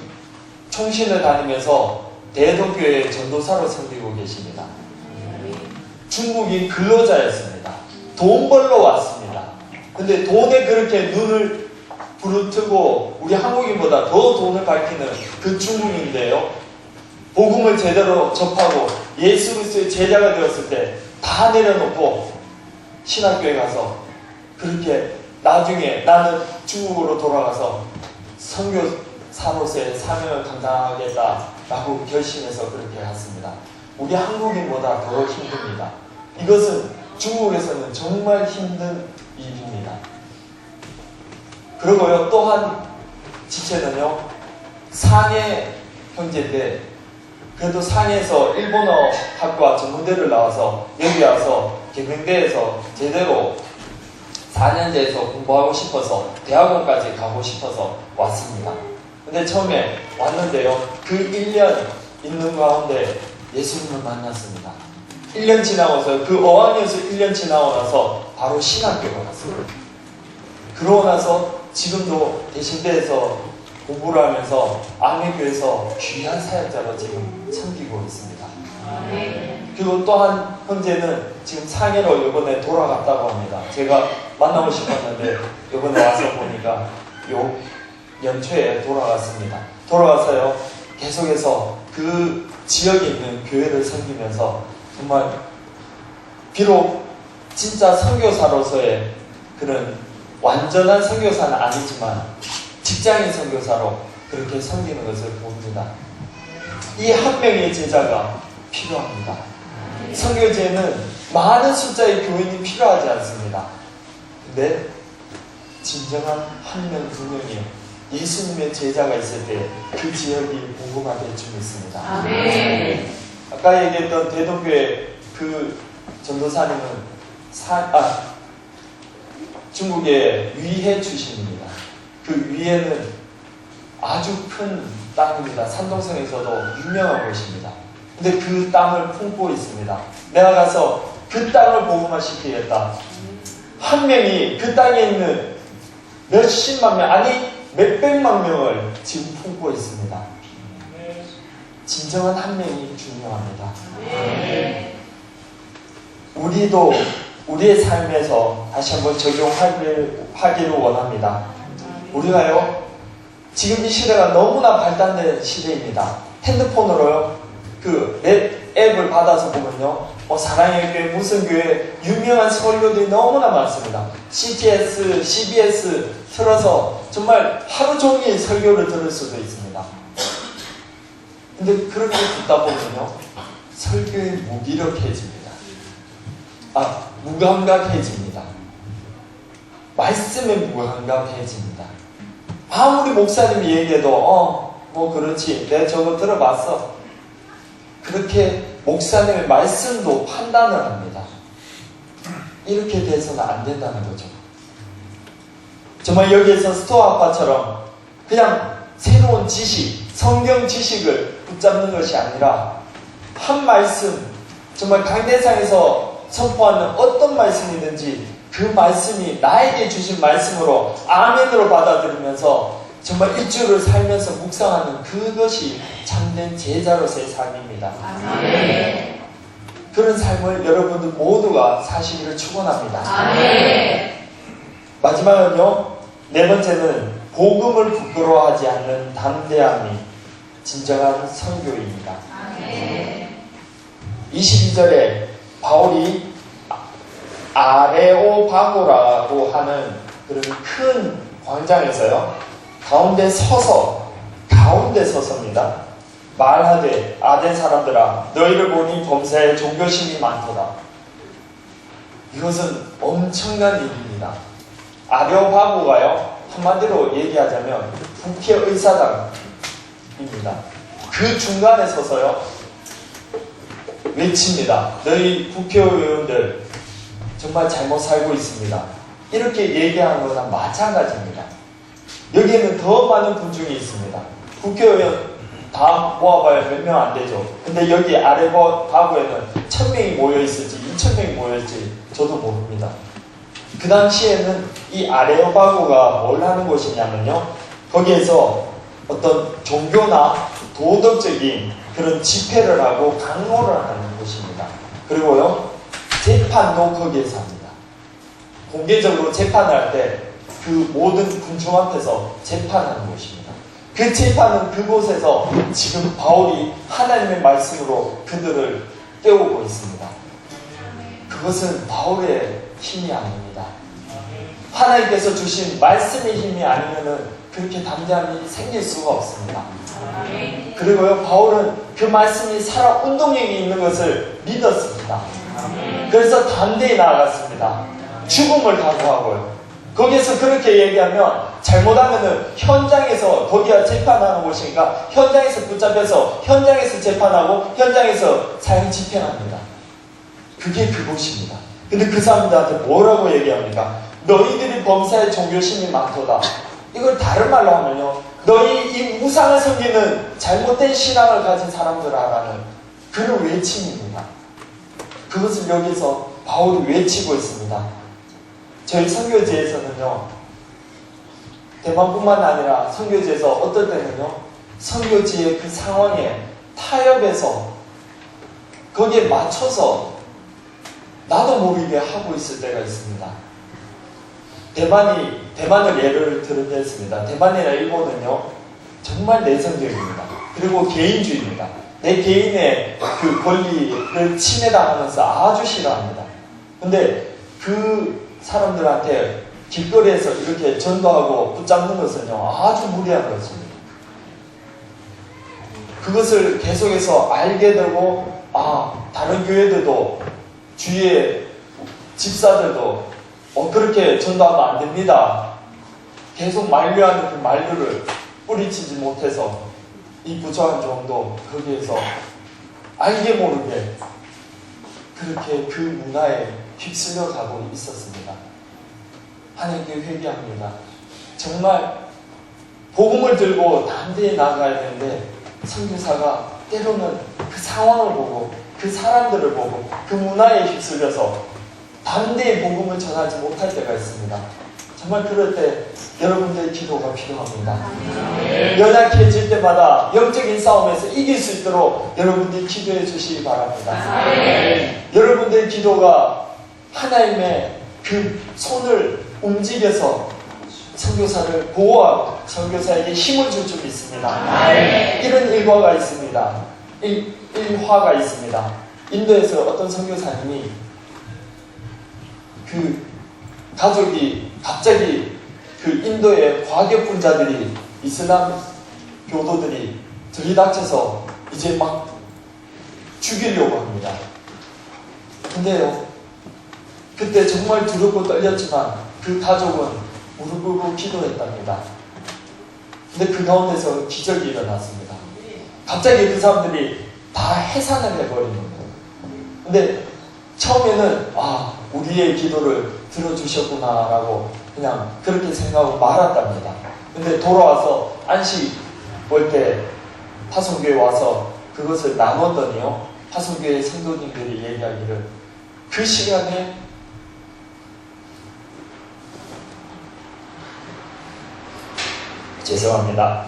총신을 다니면서 대도교회 전도사로 섬기고 계십니다. 중국인 근로자였습니다. 돈 벌러 왔습니다. 근데 돈에 그렇게 눈을 부르트고 우리 한국인보다 더 돈을 밝히는 그 중국인인데요, 복음을 제대로 접하고 예수 그리스도의 제자가 되었을 때 다 내려놓고 신학교에 가서 그렇게 나중에 나는 중국으로 돌아가서 선교사로서의 사명을 감당하겠다라고 결심해서 그렇게 갔습니다. 우리 한국인보다 더 힘듭니다. 이것은 중국에서는 정말 힘든 일입니다. 그리고요, 또한 지체는요, 상해 형제인데 그래도 상해에서 일본어 학과 전문대를 나와서 여기 와서 계명대에서 제대로 4년제에서 공부하고 싶어서 대학원까지 가고 싶어서 왔습니다. 근데 처음에 왔는데요, 그 1년 있는 가운데 예수님을 만났습니다. 1년 지나고서 그 어학연수 1년 지나고 나서 바로 신학교로 갔습니다. 그러고 나서 지금도 대신대에서 공부를 하면서 아메교에서 귀한 사역자로 지금 섬기고 있습니다. 그리고 또 한 형제는 지금 상해로 이번에 돌아갔다고 합니다. 제가 만나고 싶었는데 이번에 와서 보니까 요 연초에 돌아갔습니다. 돌아가서요, 계속해서 그 지역에 있는 교회를 섬기면서 정말 비록 진짜 선교사로서의 그런 완전한 선교사는 아니지만 직장인 선교사로 그렇게 섬기는 것을 봅니다. 이 한 명의 제자가 필요합니다. 선교지에는 많은 숫자의 교인이 필요하지 않습니다. 근데 진정한 한 명, 2명이 예수님의 제자가 있을 때 그 지역이 복음화될 줄 믿습니다. 아멘. 아까 얘기했던 대동교회 그 전도사님은 중국의 위해 출신입니다. 그 위해는 아주 큰 땅입니다. 산동성에서도 유명한 곳입니다. 근데 그 땅을 품고 있습니다. 내가 가서 그 땅을 복음화시키겠다. 한 명이 그 땅에 있는 몇십만 명, 아니 몇백만 명을 지금 품고 있습니다. 진정한 한 명이 중요합니다. 우리도 우리의 삶에서 다시 한번 적용하기를 원합니다. 우리가요, 지금 이 시대가 너무나 발달된 시대입니다. 핸드폰으로요, 그 앱을 받아서 보면요, 사랑의 교회, 무슨 교회, 유명한 설교들이 너무나 많습니다. CTS, CBS 틀어서 정말 하루 종일 설교를 들을 수도 있습니다. 근데 그렇게 듣다 보면요, 설교에 무기력해집니다. 무감각해집니다. 말씀에 무감각해집니다. 아무리 목사님이 얘기해도 뭐 그렇지, 내가 저거 들어봤어. 그렇게 목사님의 말씀도 판단을 합니다. 이렇게 돼서는 안 된다는 거죠. 정말 여기에서 스토아 아빠처럼 그냥 새로운 지식, 성경 지식을 붙잡는 것이 아니라 한 말씀, 정말 강대상에서 선포하는 어떤 말씀이든지 그 말씀이 나에게 주신 말씀으로 아멘으로 받아들이면서 정말 일주일을 살면서 묵상하는 그것이 참된 제자로서의 삶입니다. 아멘. 그런 삶을 여러분들 모두가 사시기를 축원합니다. 아멘. 마지막은요, 네 번째는 복음을 부끄러워하지 않는 담대함이 진정한 선교입니다. 아멘. 22절에 바울이 아레오바고라고 하는 그런 큰 광장에서요, 가운데 서서입니다. 말하되 아덴 사람들아 너희를 보니 범사에 종교심이 많도다. 이것은 엄청난 일입니다. 아레오바고가요, 한마디로 얘기하자면 국회의사당입니다. 그 중간에 서서요 외칩니다. 너희 국회의원들 정말 잘못 살고 있습니다. 이렇게 얘기하는 거나 마찬가지입니다. 여기에는 더 많은 군중이 있습니다. 국회의원 다 모아봐야 몇 명 안 되죠. 근데 여기 아레오바고에는 1000명이 모여있을지 2000명이 모여있을지 저도 모릅니다. 그 당시에는 이 아레오바고가 뭘 하는 곳이냐면요, 거기에서 어떤 종교나 도덕적인 그런 집회를 하고 강론을 하는 곳입니다. 그리고요, 재판도 거기에서 합니다. 공개적으로 재판을 할 때 그 모든 군중 앞에서 재판하는 곳입니다. 그 재판은 그곳에서 지금 바울이 하나님의 말씀으로 그들을 깨우고 있습니다. 그것은 바울의 힘이 아닙니다. 하나님께서 주신 말씀의 힘이 아니면은 그렇게 담대함이 생길 수가 없습니다. 그리고요, 바울은 그 말씀이 살아 운동력이 있는 것을 믿었습니다. 그래서 담대히 나아갔습니다. 죽음을 각오하고요. 거기에서 그렇게 얘기하면 잘못하면은 현장에서, 거기가 재판하는 곳이니까 현장에서 붙잡혀서 현장에서 재판하고 현장에서 사형 집행합니다. 그게 그곳입니다. 근데 그 사람들한테 뭐라고 얘기합니까? 너희들이 범사에 종교심이 많도다. 이걸 다른 말로 하면요, 너희 이 우상을 섬기는 잘못된 신앙을 가진 사람들아라는 그런 외침입니다. 그것을 여기서 바울이 외치고 있습니다. 저희 선교지에서는요, 대만뿐만 아니라 선교지에서 어떨 때는요, 선교지의 그 상황에 타협해서 거기에 맞춰서 나도 모르게 하고 있을 때가 있습니다. 대만을 예를 들겠습니다. 대만이나 일본은요, 정말 내성적입니다. 그리고 개인주의입니다. 내 개인의 그 권리를 침해당하면서 아주 싫어합니다. 근데 그 사람들한테 길거리에서 이렇게 전도하고 붙잡는 것은요, 아주 무리한 것입니다. 그것을 계속해서 알게 되고, 다른 교회들도, 주위의 집사들도 그렇게 전도하면 안 됩니다. 계속 만류하는 그 만류를 뿌리치지 못해서 이 부족한 정도 거기에서 알게 모르게 그렇게 그 문화에 휩쓸려 가고 있었습니다. 하나님께 회개합니다. 정말 복음을 들고 담대히 나아가야 되는데 선교사가 때로는 그 상황을 보고 그 사람들을 보고 그 문화에 휩쓸려서 담대히 복음을 전하지 못할 때가 있습니다. 정말 그럴 때 여러분들의 기도가 필요합니다. 연약해질 때마다 영적인 싸움에서 이길 수 있도록 여러분들이 기도해 주시기 바랍니다. 여러분들의 기도가 하나님의 그 손을 움직여서 선교사를 보호하고 선교사에게 힘을 줄 줄 믿습니다. 이런 일화가 있습니다. 일화가 있습니다. 인도에서 어떤 선교사님이 그 가족이 갑자기 그 인도의 과격분자들이 이슬람 교도들이 들이닥쳐서 이제 막 죽이려고 합니다. 근데요, 그때 정말 두렵고 떨렸지만 그 가족은 무릎 꿇고 기도했답니다. 근데 그 가운데서 기적이 일어났습니다. 갑자기 그 사람들이 다 해산을 해버리는 거예요. 근데 처음에는 우리의 기도를 들어주셨구나라고 그냥 그렇게 생각하고 말았답니다. 근데 돌아와서 안식 볼 때 파송교회 와서 그것을 나눴더니요, 파송교회 성도님들이 얘기하기를 그 시간에 죄송합니다.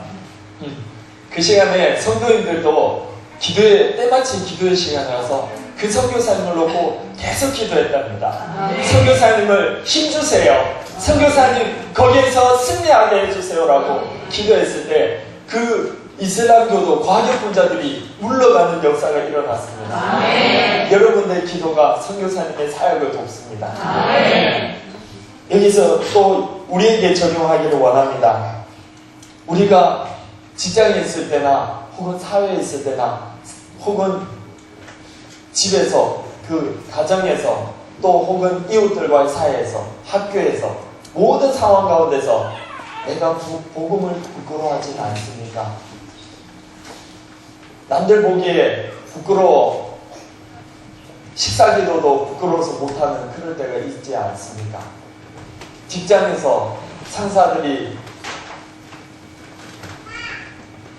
그 시간에 성도님들도 기도회, 때마침 기도회 시간이라서 그 선교사님을 놓고 계속 기도했답니다. 선교사님을 힘주세요. 선교사님 거기에서 승리하게 해주세요라고 기도했을 때 그 이슬람교도 과격분자들이 물러가는 역사가 일어났습니다. 아멘. 여러분들의 기도가 선교사님의 사역을 돕습니다. 아멘. 여기서 또 우리에게 적용하기를 원합니다. 우리가 직장에 있을 때나 혹은 사회에 있을 때나 혹은 집에서 그 가정에서 또 혹은 이웃들과의 사이에서 학교에서 모든 상황 가운데서 내가 복음을 부끄러워하진 않습니까? 남들 보기에 부끄러워 식사기도도 부끄러워서 못하는 그럴 때가 있지 않습니까? 직장에서 상사들이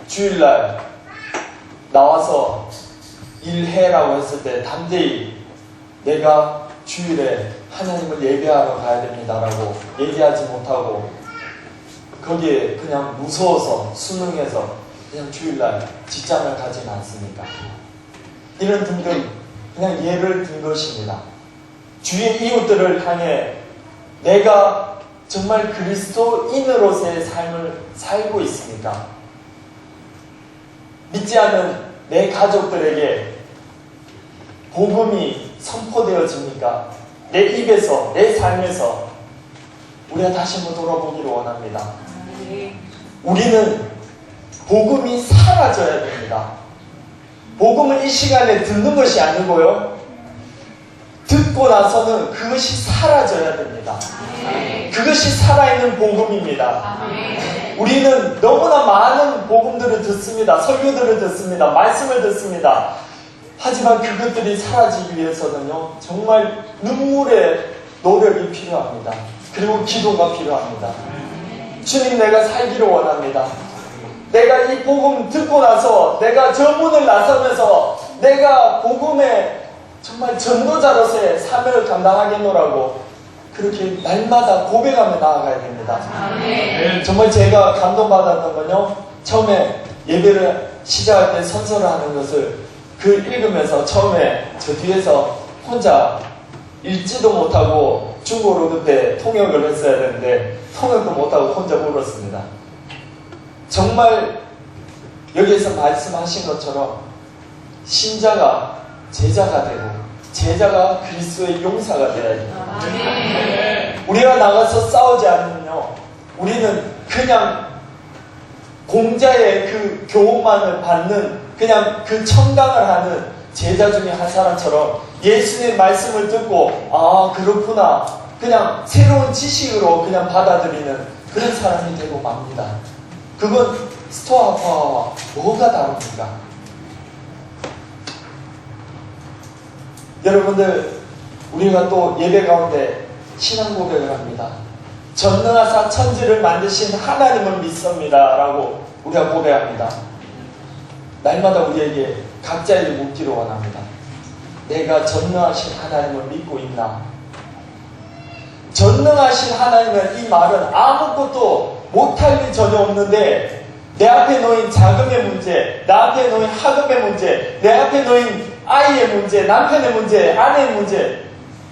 주일날 나와서 일해라고 했을 때 담대히 내가 주일에 하나님을 예배하러 가야 됩니다라고 얘기하지 못하고 거기에 그냥 무서워서 수능해서 그냥 주일날 직장을 가진 않습니까? 이런 등등 그냥 예를 든 것입니다. 주위 이웃들을 향해 내가 정말 그리스도인으로서의 삶을 살고 있습니까? 믿지 않는 내 가족들에게 복음이 선포되어집니까? 내 입에서, 내 삶에서 우리가 다시 한번 돌아보기를 원합니다. 우리는 복음이 사라져야 됩니다. 복음은 이 시간에 듣는 것이 아니고요, 듣고 나서는 그것이 사라져야 됩니다. 그것이 살아있는 복음입니다. 우리는 너무나 많은 복음들을 듣습니다. 설교들을 듣습니다. 말씀을 듣습니다. 하지만 그것들이 사라지기 위해서는요, 정말 눈물의 노력이 필요합니다. 그리고 기도가 필요합니다. 주님, 내가 살기를 원합니다. 내가 이 복음 듣고 나서 내가 저 문을 나서면서 내가 복음의 정말 전도자로서의 사명을 감당하겠노라고 그렇게 날마다 고백하며 나아가야 됩니다. 정말 제가 감동받았던 건요, 처음에 예배를 시작할 때 선서를 하는 것을 그 읽으면서 처음에 저 뒤에서 혼자 읽지도 못하고 중국어로 그때 통역을 했어야 되는데 통역도 못하고 혼자 울었습니다. 정말 여기에서 말씀하신 것처럼 신자가 제자가 되고 제자가 그리스도의 용사가 되어야 됩니다. 우리가 나가서 싸우지 않으면요, 우리는 그냥 공자의 그 교훈만을 받는 그냥 그 청강을 하는 제자 중에 한 사람처럼 예수님의 말씀을 듣고 아 그렇구나 그냥 새로운 지식으로 그냥 받아들이는 그런 사람이 되고 맙니다. 그건 스토아파와 뭐가 다릅니까? 여러분들, 우리가 또 예배 가운데 신앙 고백을 합니다. 전능하사 천지를 만드신 하나님을 믿습니다 라고 우리가 고백합니다. 날마다 우리에게 각자에게 묻기를 원합니다. 내가 전능하신 하나님을 믿고 있나? 전능하신 하나님은, 이 말은 아무것도 못할 일 전혀 없는데 내 앞에 놓인 자금의 문제, 내 앞에 놓인 학업의 문제, 내 앞에 놓인 아이의 문제, 남편의 문제, 아내의 문제,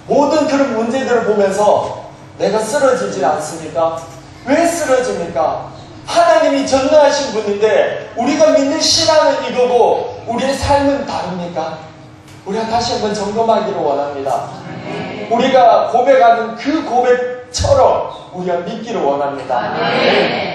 모든 그런 문제들을 보면서 내가 쓰러지지 않습니까? 왜 쓰러집니까? 하나님이 전능하신 분인데 우리가 믿는 신앙은 이거고 우리의 삶은 다릅니까? 우리가 다시 한번 점검하기를 원합니다. 우리가 고백하는 그 고백처럼 우리가 믿기를 원합니다.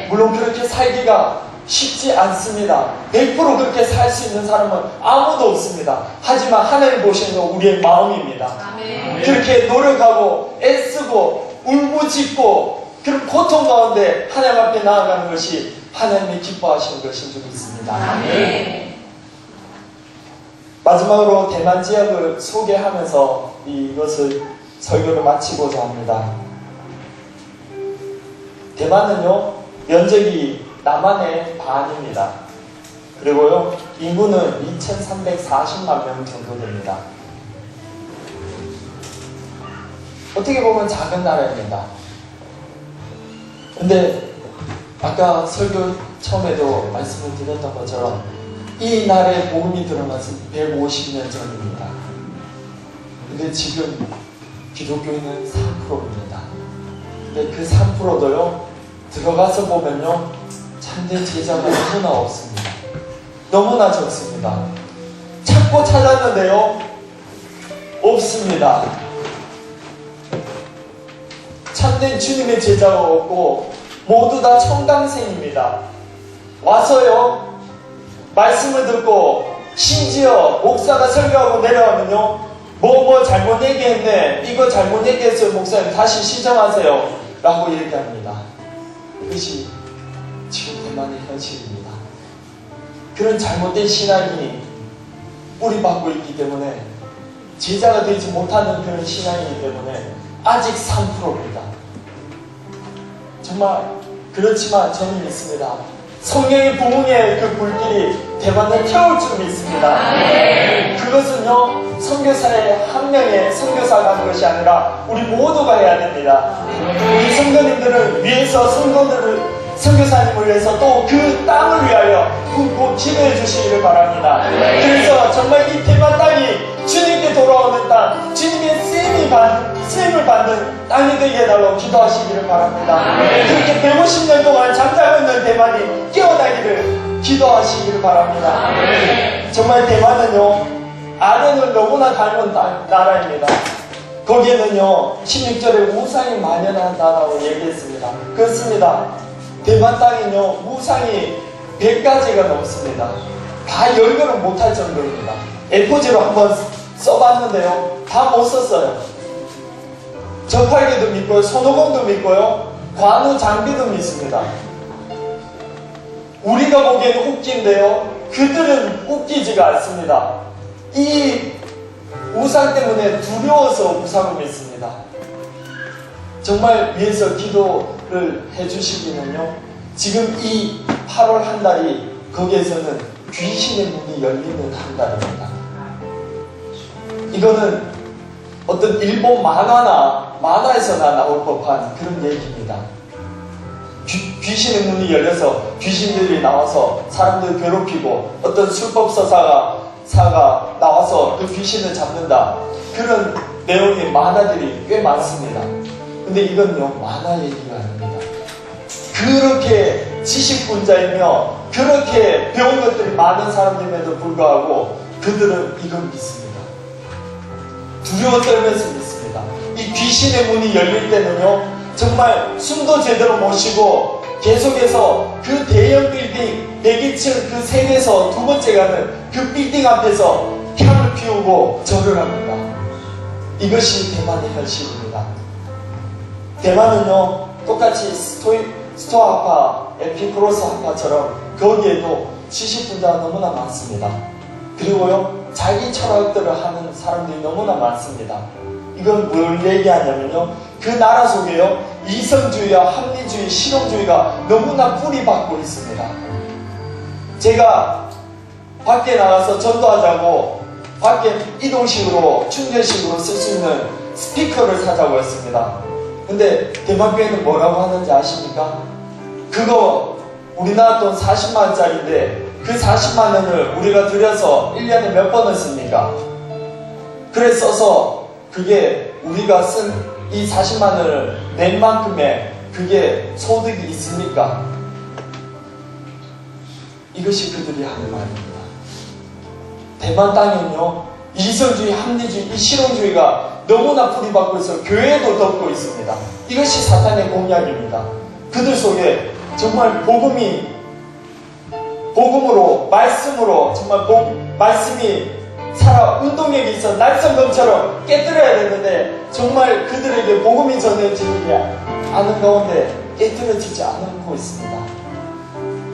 물론 그렇게 살기가 쉽지 않습니다. 100% 그렇게 살 수 있는 사람은 아무도 없습니다. 하지만 하나님 보시는 건 우리의 마음입니다. 그렇게 노력하고 애쓰고 울부짖고 그런 고통 가운데 하나님 앞에 나아가는 것이 하나님이 기뻐하시는 것인 줄 믿습니다. 마지막으로 대만 지역을 소개하면서 이것을 설교를 마치고자 합니다. 대만은요, 면적이 남한의 반입니다. 그리고요, 인구는 2340만 명 정도 됩니다. 어떻게 보면 작은 나라입니다. 근데 아까 설교 처음에도 말씀을 드렸던 것처럼 이 나라에 복음이 들어간 것은 150년 전입니다. 근데 지금 기독교인은 3%입니다. 근데 그 3%도요, 들어가서 보면요, 참된 제자가 너무나 없습니다. 너무나 적습니다. 찾고 찾았는데요, 없습니다. 참된 주님의 제자가 없고 모두 다 청강생입니다. 와서요, 말씀을 듣고 심지어 목사가 설교하고 내려가면요, 뭐 잘못 얘기했네, 이거 잘못 얘기했어요 목사님, 다시 시정하세요 라고 얘기합니다. 이것이 지금 대만의 현실입니다. 그런 잘못된 신앙이 뿌리박고 있기 때문에, 제자가 되지 못하는 그런 신앙이기 때문에 아직 3%입니다. 정말 그렇지만 저는 믿습니다. 성령의 부흥의 그 불길이 대만을 태울 줄 믿습니다. 그것은요, 선교사의 한 명의 선교사가 하는 것이 아니라 우리 모두가 해야 됩니다. 우리 성도님들을 위해서, 선교사님을 위해서 또 그 땅을 위하여 꼭 기도해 주시기를 바랍니다. 그래서 정말 이 대만 땅이 주님께 돌아오는 땅, 주님의 쓰임을 받는 땅이 되게 해달라고 기도하시기를 바랍니다. 그렇게 150년 동안 잠자고 대만이 깨어나기를 기도하시기를 바랍니다. 정말 대만은요, 아련을 너무나 닮은 나라입니다. 거기에는요, 16절에 우상이 만연한다라고 얘기했습니다. 그렇습니다. 대만 땅은요, 우상이 100가지가 넘습니다. 다 열거를 못할 정도입니다. A4지로 한번 써봤는데요, 다 못 썼어요. 저팔계도 믿고요, 손오공도 믿고요, 관우 장비도 믿습니다. 우리가 보기에는 웃긴데요, 그들은 웃기지가 않습니다. 이 우상 때문에 두려워서 우상을 믿습니다. 정말 위해서 기도를 해주시기는요, 지금 이 8월 한 달이 거기에서는 귀신의 문이 열리는 한 달입니다. 이거는 어떤 일본 만화에서나 나올 법한 그런 얘기입니다. 귀신의 문이 열려서 귀신들이 나와서 사람들을 괴롭히고 어떤 술법사가 나와서 그 귀신을 잡는다. 그런 내용의 만화들이 꽤 많습니다. 근데 이건요, 만화 얘기가 아닙니다. 그렇게 지식분자이며 그렇게 배운 것들이 많은 사람들임에도 불구하고 그들은 이걸 믿습니다. 두려워 떨면서 믿습니다. 이 귀신의 문이 열릴 때는요, 정말 숨도 제대로 못 쉬고 계속해서 그 대형 빌딩 102층 그 세계에서 두 번째 가는 그 빌딩 앞에서 향을 피우고 절을 합니다. 이것이 대만의 현실입니다. 대만은요, 똑같이 스토아파, 에피크로스 학파처럼 거기에도 지식분자가 너무나 많습니다. 그리고요, 자기 철학들을 하는 사람들이 너무나 많습니다. 이건 뭘 얘기하냐면요, 그 나라 속에요, 이성주의와 합리주의, 실용주의가 너무나 뿌리박고 있습니다. 제가 밖에 나가서 전도하자고 밖에 이동식으로 충전식으로 쓸 수 있는 스피커를 사자고 했습니다. 근데 대만교회는 뭐라고 하는지 아십니까? 그거 우리나라 돈 40만원짜리인데 그 40만원을 우리가 들여서 1년에 몇 번을 씁니까? 그래 써서 그게 우리가 쓴 이 40만원을 낸 만큼의 그게 소득이 있습니까? 이것이 그들이 하는 말입니다. 대만 땅에는요, 이성주의, 합리주의, 이 실용주의가 너무나 뿌리박고 있어 교회도 덮고 있습니다. 이것이 사탄의 공약입니다. 그들 속에 정말 복음으로, 말씀으로, 정말 말씀이 살아 운동력이 있어 날성검처럼 깨뜨려야 되는데 정말 그들에게 복음이 전해지지 않은 가운데 깨뜨려지지 않고 있습니다.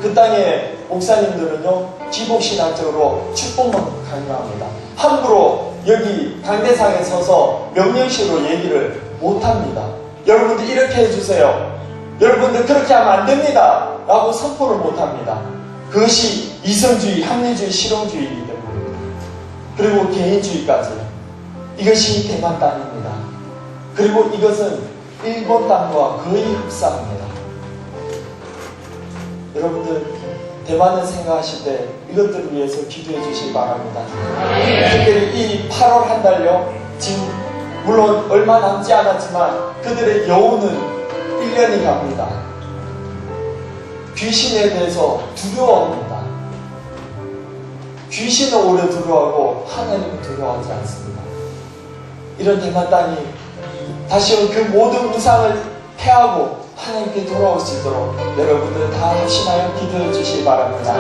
그 땅의 목사님들은요, 기복신학적으로 축복만 강요합니다. 함부로 여기 강대상에 서서 명령식으로 얘기를 못합니다. 여러분들 이렇게 해주세요. 여러분들 그렇게 하면 안 됩니다 라고 선포를 못합니다. 그것이 이성주의, 합리주의, 실용주의이기 때문입니다. 그리고 개인주의까지. 이것이 대만 땅입니다. 그리고 이것은 일본 땅과 거의 흡사합니다. 여러분들 대만을 생각하실 때 이것들을 위해서 기도해 주시기 바랍니다. 특별히 이 8월 한 달요, 지금 물론 얼마 남지 않았지만 그들의 여우는 1년이 갑니다. 귀신에 대해서 두려워합니다. 귀신은 오래 두려워하고 하나님은 두려워하지 않습니다. 이런 대만 땅이 다시 그 모든 우상을 패하고 하나님께 돌아올 수 있도록 여러분들 다 합심하여 기도해 주시기 바랍니다.